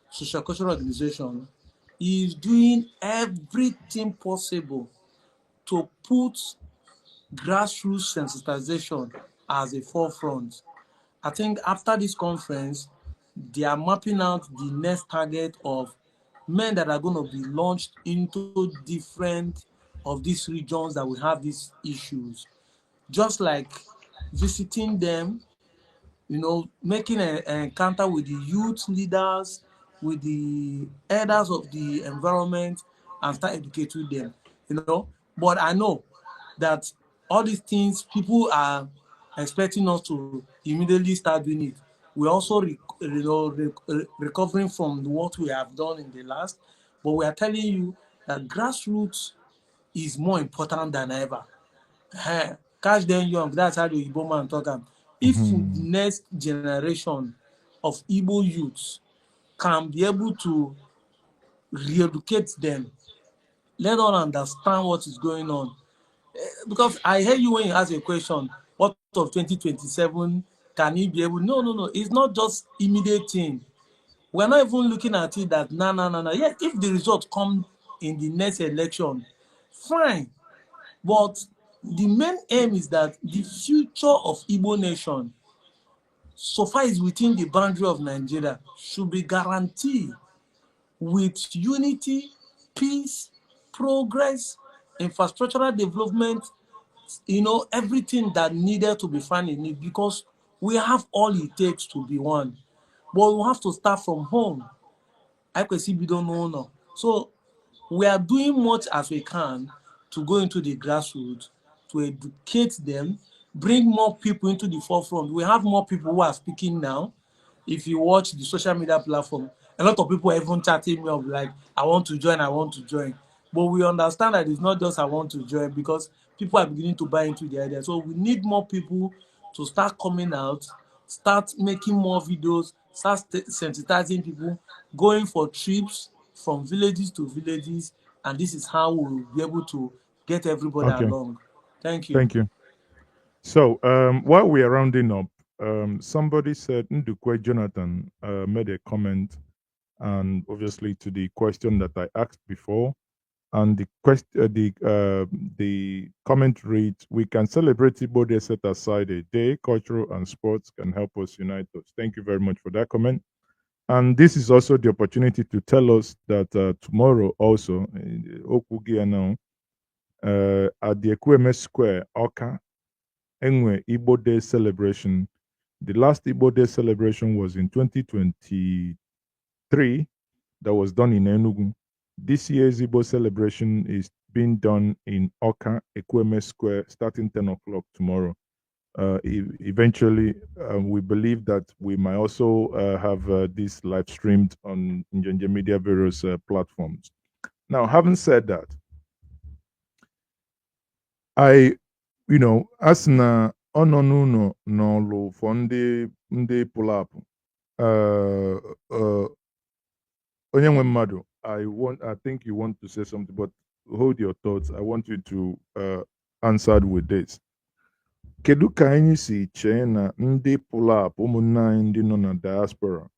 social cultural organization, is doing everything possible to put grassroots sensitization as a forefront. I think after this conference, they are mapping out the next target of men that are going to be launched into different of these regions that will have these issues. Just like visiting them, making an encounter with the youth leaders, with the elders of the environment, and start educating them. But I know that all these things, people are expecting us to immediately start doing it. We're also recovering from what we have done in the last, but we are telling you that grassroots is more important than ever. Catch them young, that's how the Igbo man talk. If the next generation of Igbo youths can be able to re-educate them, let them understand what is going on. Because I hear you when you ask a question, what of 2027 can he be able? No. It's not just immediate thing. We're not even looking at it that no. Yeah, if the result come in the next election, fine. But the main aim is that the future of Igbo nation, so far is within the boundary of Nigeria, should be guaranteed with unity, peace, progress, infrastructural development, everything that needed to be found in it, because we have all it takes to be one. But we have to start from home. I can see we don't know. So we are doing much as we can to go into the grassroots, to educate them, bring more people into the forefront. We have more people who are speaking now. If you watch the social media platform, a lot of people are even chatting me up like, I want to join, I want to join. But we understand that it's not just I want to join, because people are beginning to buy into the idea. So we need more people to start coming out, start making more videos, start sensitizing people, going for trips from villages to villages, and this is how we'll be able to get everybody Okay. along. Thank you. Thank you. So while we are rounding up, somebody said Ndukwe Jonathan made a comment, and obviously to the question that I asked before, and the comment reads: "We can celebrate Igbo Day, set aside a day. Cultural and sports can help us unite us." Thank you very much for that comment. And this is also the opportunity to tell us that tomorrow also, Okugiano, at the Ekweme Square, Oka, Enwe Igbo Day celebration. The last Igbo Day celebration was in 2023, that was done in Enugu. This year's Igbo celebration is being done in Oka, Ekweme Square, starting 10 o'clock tomorrow. Eventually, we believe that we might also have this live streamed on Njenje Media various platforms. Now, having said that, as na ọnọ n'ụlọ n'ọlụ for ndị pull up, onye nwe mmadụ, I think you want to say something, but hold your thoughts. I want you to answer with this. Kedu ka anyị si chee na ndị pull up ụmụnne anyị ndị nọ na diaspora?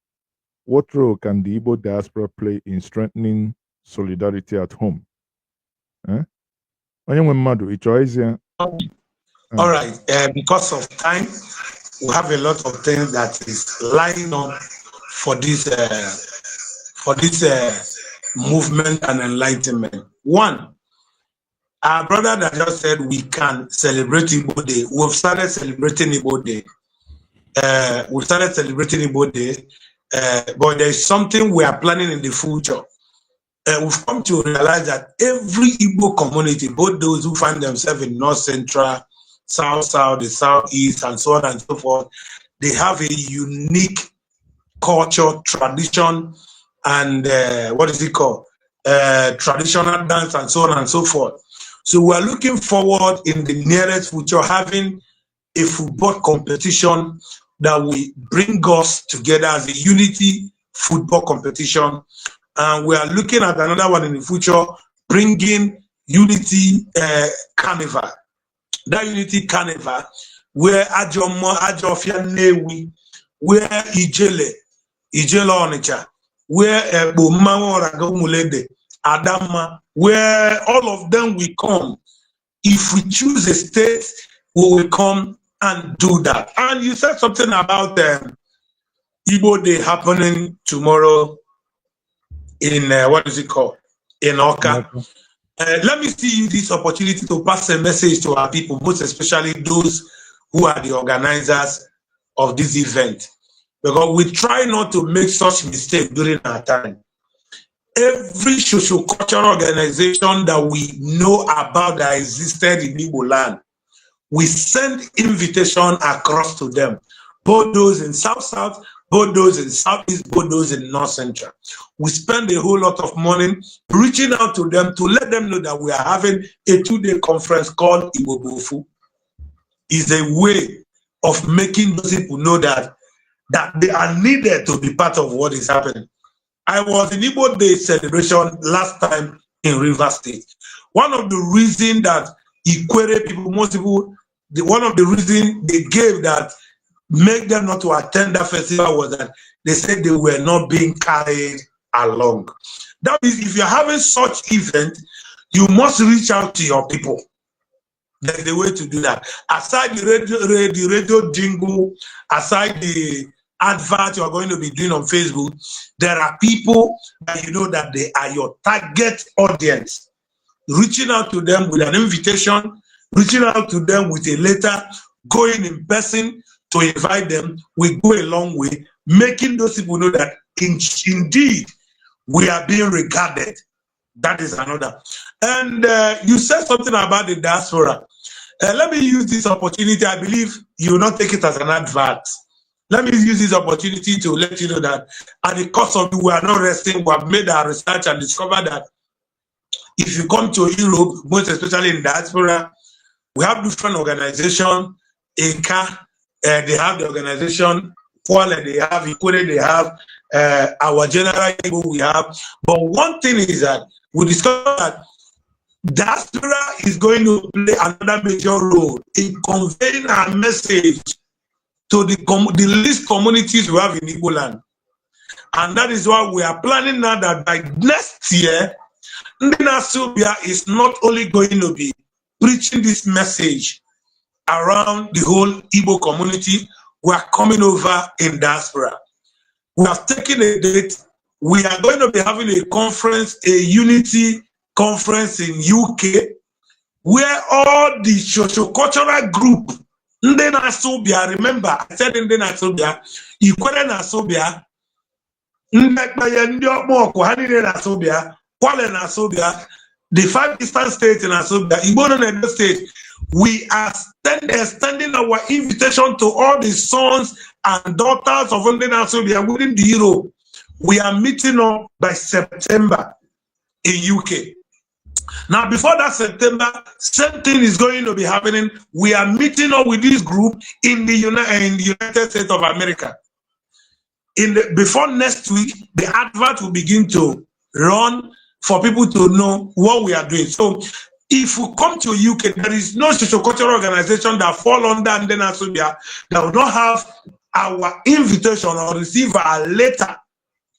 What role can the Igbo diaspora play in strengthening solidarity at home? Onye nwe mmadụ, ị chọọ izi? All right, because of time, we have a lot of things that is lining up for this movement and enlightenment. One, our brother that just said we can celebrate Igbo Day. We've started celebrating Igbo Day. But there's something we are planning in the future. We've come to realize that every Igbo community, both those who find themselves in North Central, South, the Southeast, and so on and so forth, they have a unique culture, tradition, and traditional dance, and so on and so forth. So we're looking forward in the nearest future having a football competition that will bring us together as a unity football competition. And we are looking at another one in the future, bringing unity carnival. That unity carnival, where Ajofia Newi, where Ijele Onicha, where Bumawa Ragomulede, Adama, where all of them will come. If we choose a state, we will come and do that. And you said something about Igbo Day happening tomorrow in in Oka. Let me see this opportunity to pass a message to our people, most especially those who are the organizers of this event, because we try not to make such mistakes during our time. Every social cultural organization that we know about that existed in Igbo land, we send invitation across to them, both those in South, both those in Southeast, both those in North Central. We spend a whole lot of money reaching out to them to let them know that we are having a 2-day conference called Igbo Bofu. It's a way of making those people know that they are needed to be part of what is happening. I was in Igbo Day celebration last time in Rivers State. One of the reasons that Ikwere people, most people, one of the reasons they gave that make them not to attend that festival was that they said they were not being carried along. That is, if you're having such event, you must reach out to your people. There's a way to do that. Aside the radio jingle, aside the advert you are going to be doing on Facebook, there are people that you know that they are your target audience. Reaching out to them with an invitation, reaching out to them with a letter, going in person to invite them, we go a long way, making those people know that indeed we are being regarded That is another. And you said something about the diaspora. Let me use this opportunity. I believe you will not take it as an advert. Let me use this opportunity to let you know that at the cost of it, we are not resting. We have made our research and discovered that if you come to Europe, most especially in diaspora, we have different organizations. INCA, they have the organization. Quale, they have Equity, they have our general Igbo, we have. But one thing is that we discovered that diaspora is going to play another major role in conveying our message to the least communities we have in Igbo land. And that is why we are planning now that by next year, Ndina Subia is not only going to be preaching this message around the whole Igbo community, we are coming over in diaspora. We have taken a date. We are going to be having a conference, a unity conference in UK, where all the socio-cultural group, Ndena Sobia, remember, I said Ndena Sobia, Ikwere na Sobia, Ndekbaya Ndiokmo, Kohani na Sobia, Kwale na Sobia, the 5 eastern states in Asobia, Igbo and Edo State, we are extending our invitation to all the sons and daughters of Ndena Sobia within the Europe. We are meeting up by September in UK. Now, before that September, same thing is going to be happening. We are meeting up with this group in the United States of America. Before next week, the advert will begin to run for people to know what we are doing. So, if we come to UK, there is no socio-cultural organization that fall under Ndena Sobia that will not have our invitation or receive a letter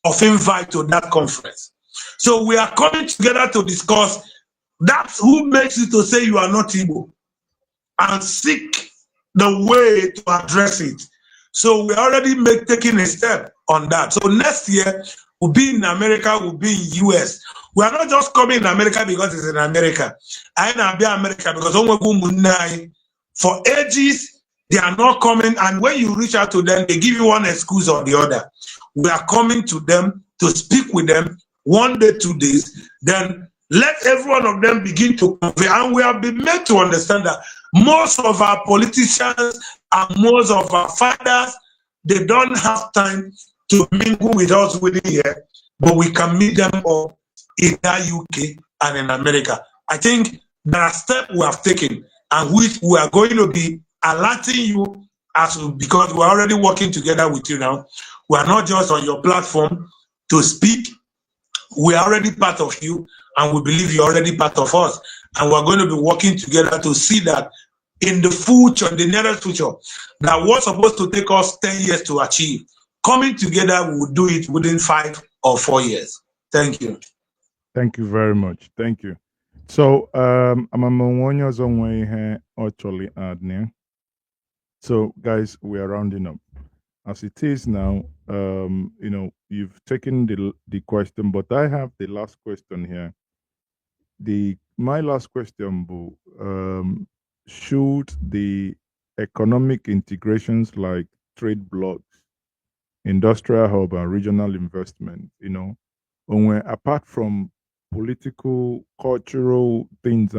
of invite to that conference. So we are coming together to discuss. That's who makes you to say you are not Igbo and seek the way to address it. So we're already taking a step on that. So next year, we'll be in America, we'll be in US. We are not just coming in America because it's in America. I know be America because for ages, they are not coming. And when you reach out to them, they give you one excuse or the other. We are coming to them to speak with them 1 day, 2 days, then let every one of them begin to convey. And we have been made to understand that most of our politicians and most of our fathers, they don't have time to mingle with us within here, but we can meet them all in the UK and in America. I think there are steps we have taken and which we are going to be alerting you because we're already working together with you now. We are not just on your platform to speak. We are already part of you, and we believe you're already part of us. And we're going to be working together to see that in the future, in the nearest future, that what's supposed to take us 10 years to achieve, coming together, we will do it within 5 or 4 years. Thank you. Thank you very much. Thank you. So, I'm a actually add now. So, guys, we are rounding up. As it is now, you've taken the question, but I have the last question here. My last question, Boo, should the economic integrations like trade blocks, industrial hub, and regional investment, apart from political, cultural things,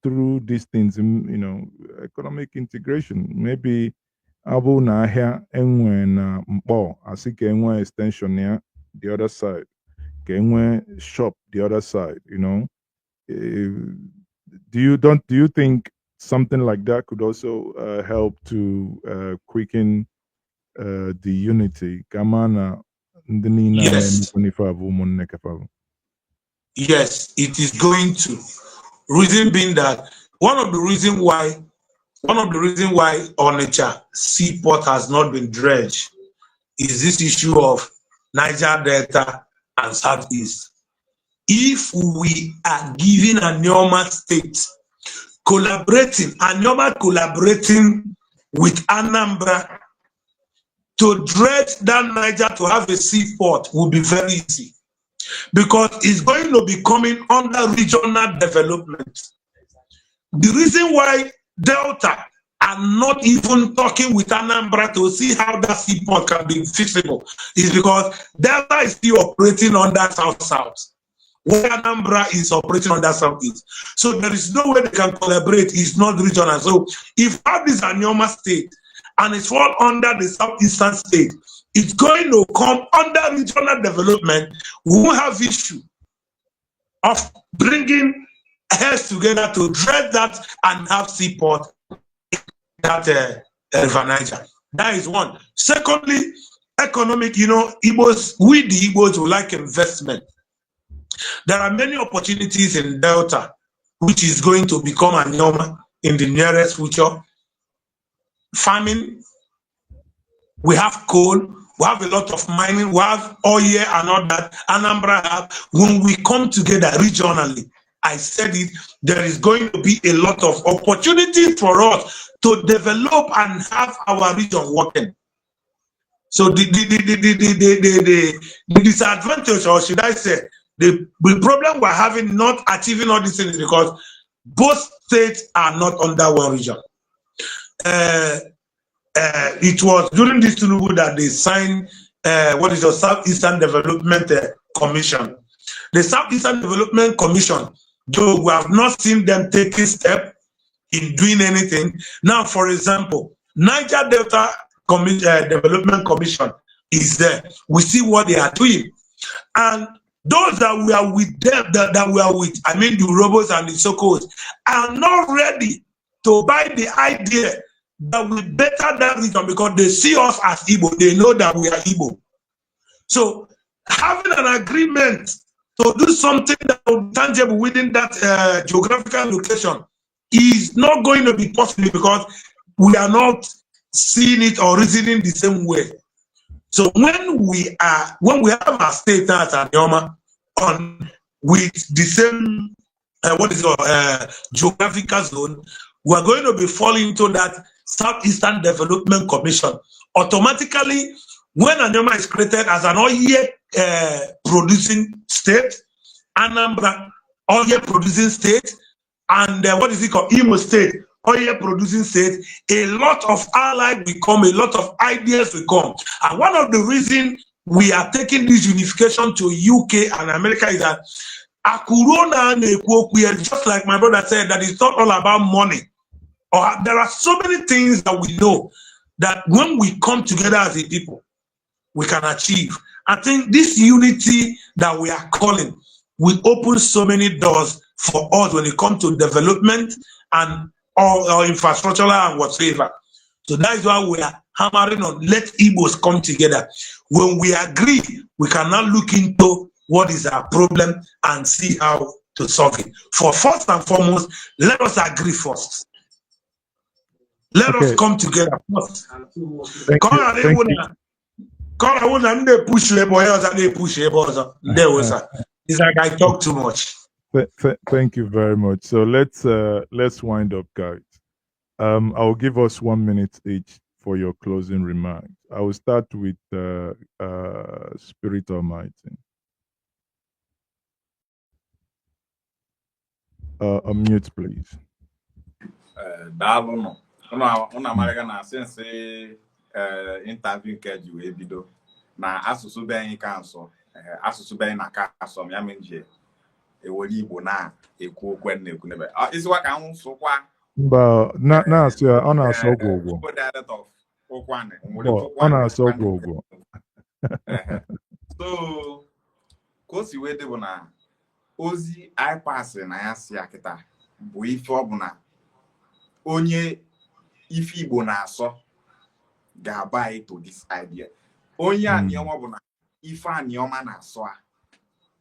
through these things, economic integration, maybe abu na ahia enwe na mkpọ asị ka enwe extension ya the other side, ka enwe shop the other side, do you think something like that could also help to quicken the unity? Yes. Yes, it is going to. Reason being that one of the reasons why Onitsha seaport has not been dredged is this issue of Niger Delta and Southeast. If we are giving Anioma State Anioma collaborating with Anambra to dredge that Niger to have a seaport will be very easy, because it's going to be coming under regional development. The reason why Delta are not even talking with Anambra to see how that seaport can be feasible is because Delta is still operating under South-South, where Anambra is operating under Southeast. So there is no way they can collaborate. It's not regional. So if all this Anioma state and it's fall under the Southeastern state, it's going to come under regional development. We will have issue of bringing heads together to dress that and have seaport that River Niger. That is one. Secondly, economic, Igbos, we the Igbos will like investment. There are many opportunities in Delta, which is going to become a norm in the nearest future. Farming, we have coal, we have a lot of mining, we have oil and all that. Anambra have. When we come together regionally, I said it, there is going to be a lot of opportunities for us to develop and have our region working. So the disadvantage, or should I say, the problem we're having not achieving all these things because both states are not under one region. It was during this Tinubu that they signed what is the Southeastern Development Commission. The Southeastern Development Commission, though we have not seen them taking steps in doing anything. Now, for example, Niger Delta Development Commission is there. We see what they are doing. And those that we are with them, that we are with, I mean the Urhobos and the Sokos, are not ready to buy the idea that we better that region because they see us as Igbo. They know that we are Igbo. So having an agreement to do something that will be tangible within that geographical location is not going to be possible because we are not seeing it or reasoning the same way. So when we have our state as Anioma on with the same geographical zone, we are going to be falling into that Southeastern Development Commission. Automatically, when Anioma is created as an oil producing state, Anambra oil producing state, and Imo State oil producing state, a lot of allies will come, a lot of ideas will come. And one of the reasons we are taking this unification to UK and America is that just like my brother said, that it's not all about money. Or there are so many things that we know that when we come together as a people, we can achieve. I think this unity that we are calling will open so many doors for us when it comes to development and our infrastructure and whatsoever. So that is why we are hammering on let Igbos come together. When we agree, we can now look into what is our problem and see how to solve it. For first and foremost, let us agree first. Let us come together first. It's like I talk too much. Thank you very much. So let's wind up, guys. I'll give us 1 minute each for your closing remarks. I will start with Spirit Almighty. Unmute, please. Daalụ ụnụ amaraga na since interview nke ji wee bido na asụsụ be anyị ka nsọ asụsụ be anyị na ka asọ ya menje ewere Igbo na-ekwu okwu na-ekwu n'ebe isiwa ka m sụkwa mba na-asụ ya ọ na-asụ ọgwụ ọ na-asụ ọgwụ so ka o si wee dị bụ na ozi anyị pasịrị na ya si ya kịta bụ ife ọ bụ na onye ife Igbo na-asọ ga-aba anyị to this idea. Onye Anioma bụ na ife Anioma na-asọ a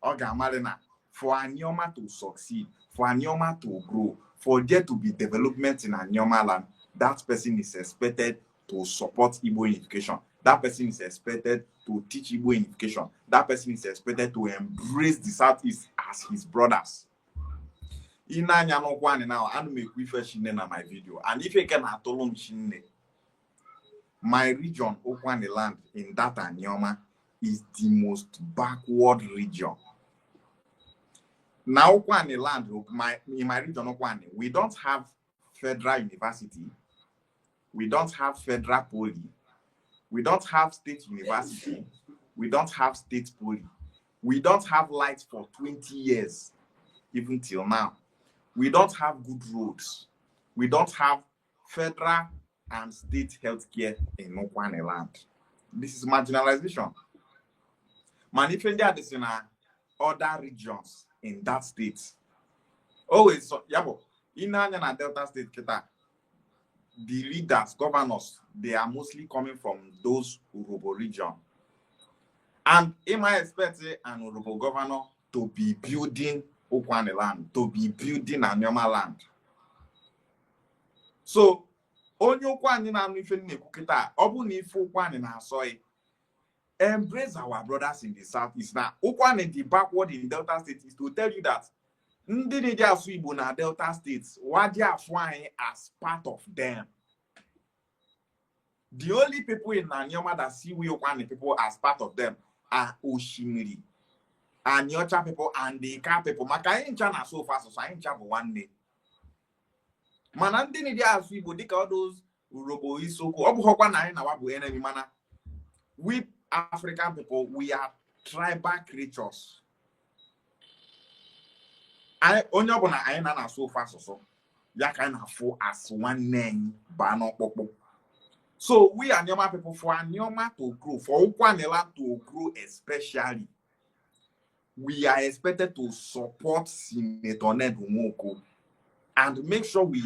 ọ ga-amarị na for Anioma to succeed, for Anioma to grow, for there to be development in Anioma land, that person is expected to support Igbo unification. That person is expected to teach Igbo unification. That person is expected to embrace the Southeast as his brothers. In now, I'm making na my video, and if you can atolum chinne, my region, Okwane land in that Anioma, is the most backward region. Now, Okwane land, in my region, Okwane, we don't have federal university, We don't have federal poly. We don't have state university. We don't have state poly. We don't have lights for 20 years, even till now. We don't have good roads. We don't have federal and state healthcare in Okwane land. This is marginalization. Manifesting this in other regions in that state. Always, so, yabo, in a Delta State, the leaders, governors, they are mostly coming from those Urobo region. And am I expecting an Urobo governor to be building Okwane land, to be building Anyoma land? So, onye Okwane na ife nekukita, obu ni ife Okwane na asoi. Embrace our brothers in the southeast. Now, Okwane the backward in Delta State is to tell you that ndị na-eji asụ Igbo na Delta States, waji afụ anyị as part of them. The only people in Anyoma that see we Okwane people as part of them are Oshimiri, Anyocha people, and the Ika people. Maka anyị ncha na so fast, so anyị ncha bụ nwanne. Mana ndị na-eji asụ Igbo dịka all those Urobo Isoko, ọ bụghọkwa na anyị na wabu enemy mana. We African people, we are tribal creatures. Onye ọbụla anyị na-asụ ofe asụsụ ya ka anyị na-afụ as nwanne anyị baa n'ọkpụkpụ. So we Anyoma people, for Anyoma to grow, for Ukwanela to grow especially, we are expected to support Senator Ned Nwoko and make sure we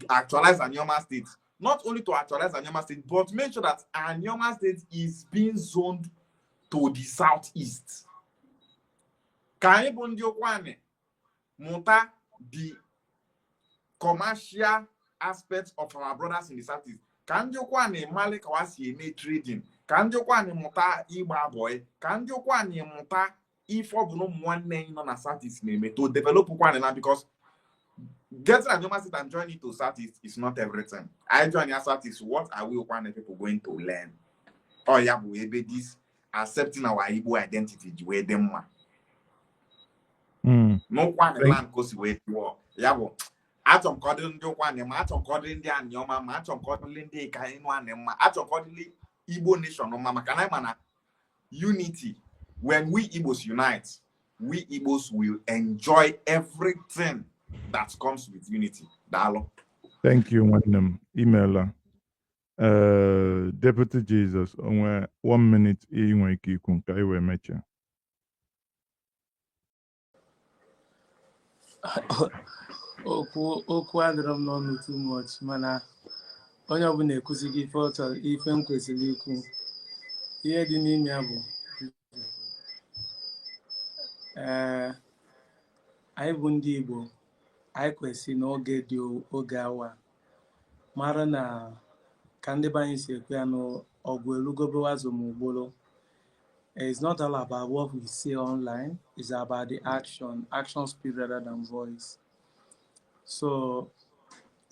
actualize Anyoma State. Not only to actualize Anyoma State, but make sure that Anyoma State is being zoned to the southeast. Ka anyị bụ ndị Okwane muta the commercial aspects of our brothers in the southeast. Ka ndị Okwane mali ka wasi eme trading. Ka ndị Okwane muta ịgba boy. Ka ndị Okwane muta ife ọ bụ na nwanne nọ na southeast na-eme to develop Okwane na, because getting Anyoma State and joining to southeast is not everything. I join your southeast. What are we Okwane people going to learn? Oh yeah, we be this accepting our Igbo identity where them ma. No Okwane land goes where you are. Yeah, but atom cordon do Okwane, atom cordon the Anyoma, atom cordon the Kainwan, atom cordon Igbo nation. No mama can I mana unity. When we Igbos unite, we Igbos will enjoy everything that comes with unity. Dalo. Thank you, Wandem. Emailer. Deputy Jesus, onwe 1 minute inwe ike ikwu ka iwe mecha. Okwu adịrọ m n'ọnụ too much, mana onye ọbụla ekuzighị ife ọ chọrọ, ife m kwesịrị ikwu. Ihe dị n'ime ya bụ anyị bụ ndị Igbo, anyị kwesịrị n'oge dị oge awa mara na ka ndị be anyị si ekwe ya n'ọgwụ elugobe azụmugbolo. It's not all about what we say online, it's about the action speak rather than voice. So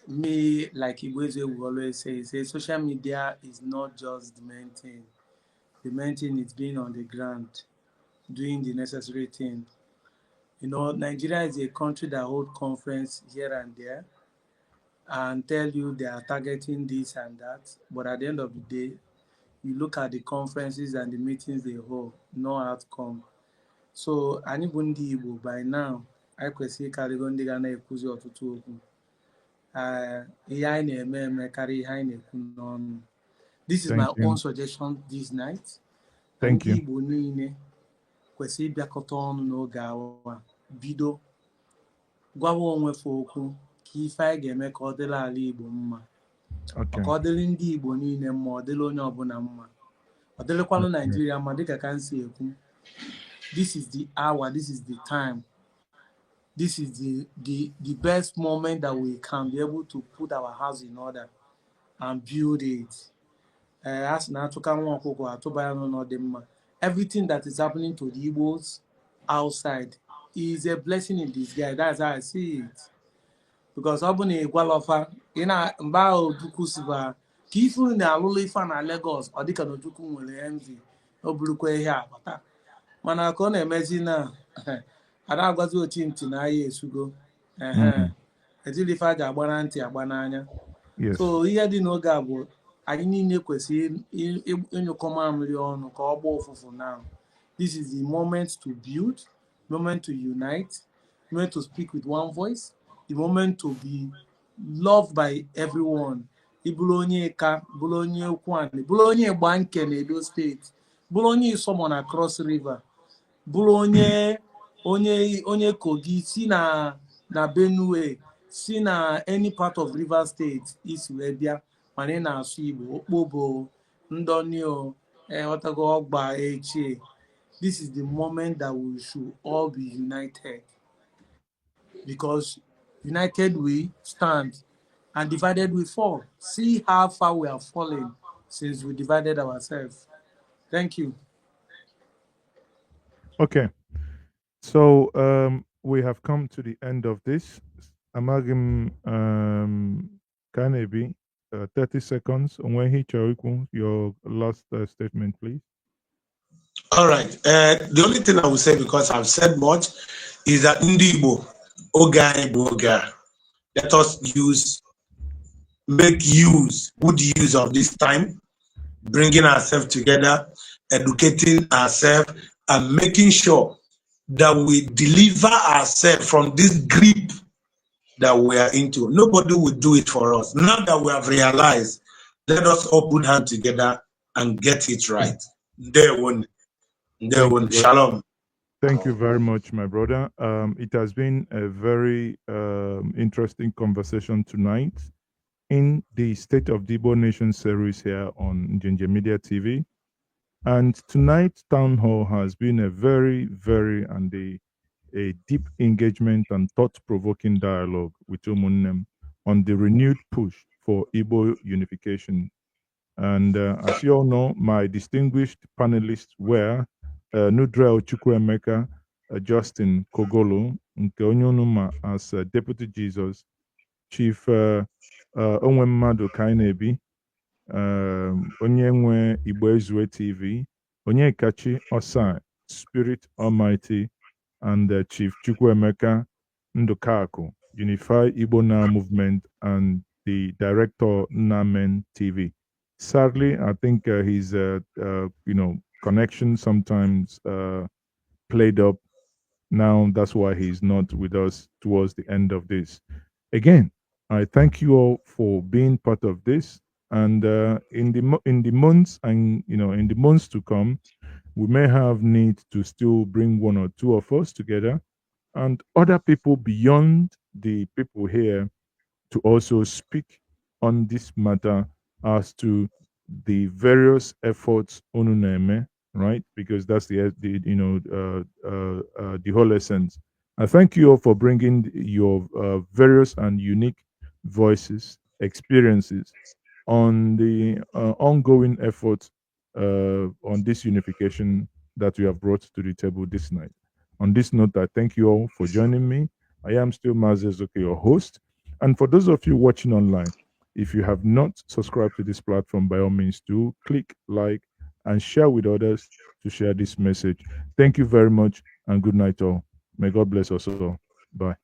me, like Igweze will always say social media is not just the main thing. The main thing is being on the ground, doing the necessary thing. You know, Nigeria is a country that holds conference here and there and tell you they are targeting this and that. But at the end of the day, you look at the conferences and the meetings they hold, no outcome. So, anyị bụ ndị Igbo by now, anyị kwesịrị ịkarịgo ndị ga na-ekwuzi ọtụtụ okwu. Ihe anyị na-eme karịa ihe anyị na-ekwu n'ọnụ. This is my own suggestion this night. Thank you. Ndị Igbo niile kwesịrị ịbịakọta ọnụ n'oge awa bido gwawa onwefe okwu ka ife anyị ga-eme ka ọ dịrị ala Igbo mma. Ka ọ dịrị ndị Igbo niile mma, ọ dịrị onye ọbụla mma. Ọ dịrịkwanụ Nigeria mma dịka ka m si ekwu. This is the hour, this is the time. This is the best moment that we can be able to put our house in order and build it. As na atụka nwa ọkụkọ atụba ya n'ọdị mma. Everything that is happening to the Igbos outside is a blessing in disguise. That's how I see it. Because ọ bụ na ịgwalọfa ị na mgbe ahụ Ojukwu siba ka ifu na alụlụ ife na Lagos, ọ dịka na Ojukwu nwere envy, o burukwa ihe akpata. Mana ka ọ na-emezi na ada agwazi ochi ntị na ahịa esugo. Ejiri ife aja agba na ntị agba n'anya. Yes. So ihe dị n'oge a bụ anyị niile kwesịrị ịnyụkọ mamịrị ọnụ ka ọ gbaa ụfụfụ now. This is the moment to build, moment to unite, moment to speak with one voice, the moment to be loved by everyone. Ịbụrụ onye Eka, bụrụ onye Ụkwụani, bụrụ onye Igbanke na Edo steeti, bụrụ onye Isọmọ na Cross River, bụrụ onye Kogi, si na Benue, si na any part of Rivers State isi wee bịa mana ị na-asụ Igbo, Okpobo, Ndonio, Otago, Ogba, Echie. This is the moment that we should all be united, because united we stand and divided we fall. See how far we have fallen since we divided ourselves. Thank you. Okay. So we have come to the end of this. Amagim Kanebi, 30 seconds. Onwehi Choriku, your last statement, please. All right. The only thing I will say, because I've said much, is that Igbo, Oga, let us make good use of this time, bringing ourselves together, educating ourselves, and making sure that we deliver ourselves from this grip that we are into. Nobody will do it for us. Now that we have realized, let us all put hands together and get it right. There one. Shalom. Thank you very much, my brother. It has been a very interesting conversation tonight in the State of the Igbo Nation series here on Njenje Media TV. And tonight's town hall has been a very, very a deep engagement and thought-provoking dialogue with Umunnem on the renewed push for Igbo unification. And as you all know, my distinguished panelists were Nudrel Chukwuemeka, Justin Kogolo, nke onye unu ma as Deputy Jesus, Chief Onwe Mmadụ Kainebi, onye nwe Igbo Ezue TV, Onyekachi Osai, Spirit Almighty, and Chief Chukwuemeka Ndukaku, Unify Igbo Now Movement, and the director Namen TV. Sadly, I think his connection sometimes played up. Now that's why he's not with us towards the end of this. Again, I thank you all for being part of this. And in the months and in the months to come, we may have need to still bring one or two of us together, and other people beyond the people here to also speak on this matter as to the various efforts onuneme, right? Because that's the whole essence. I thank you all for bringing your various and unique voices, experiences on the ongoing efforts on this unification that we have brought to the table this night. On this note, I thank you all for joining me. I am still Mazezoke, your host. And for those of you watching online, if you have not subscribed to this platform, by all means, do click like and share with others to share this message. Thank you very much and good night all. May God bless us all. Bye.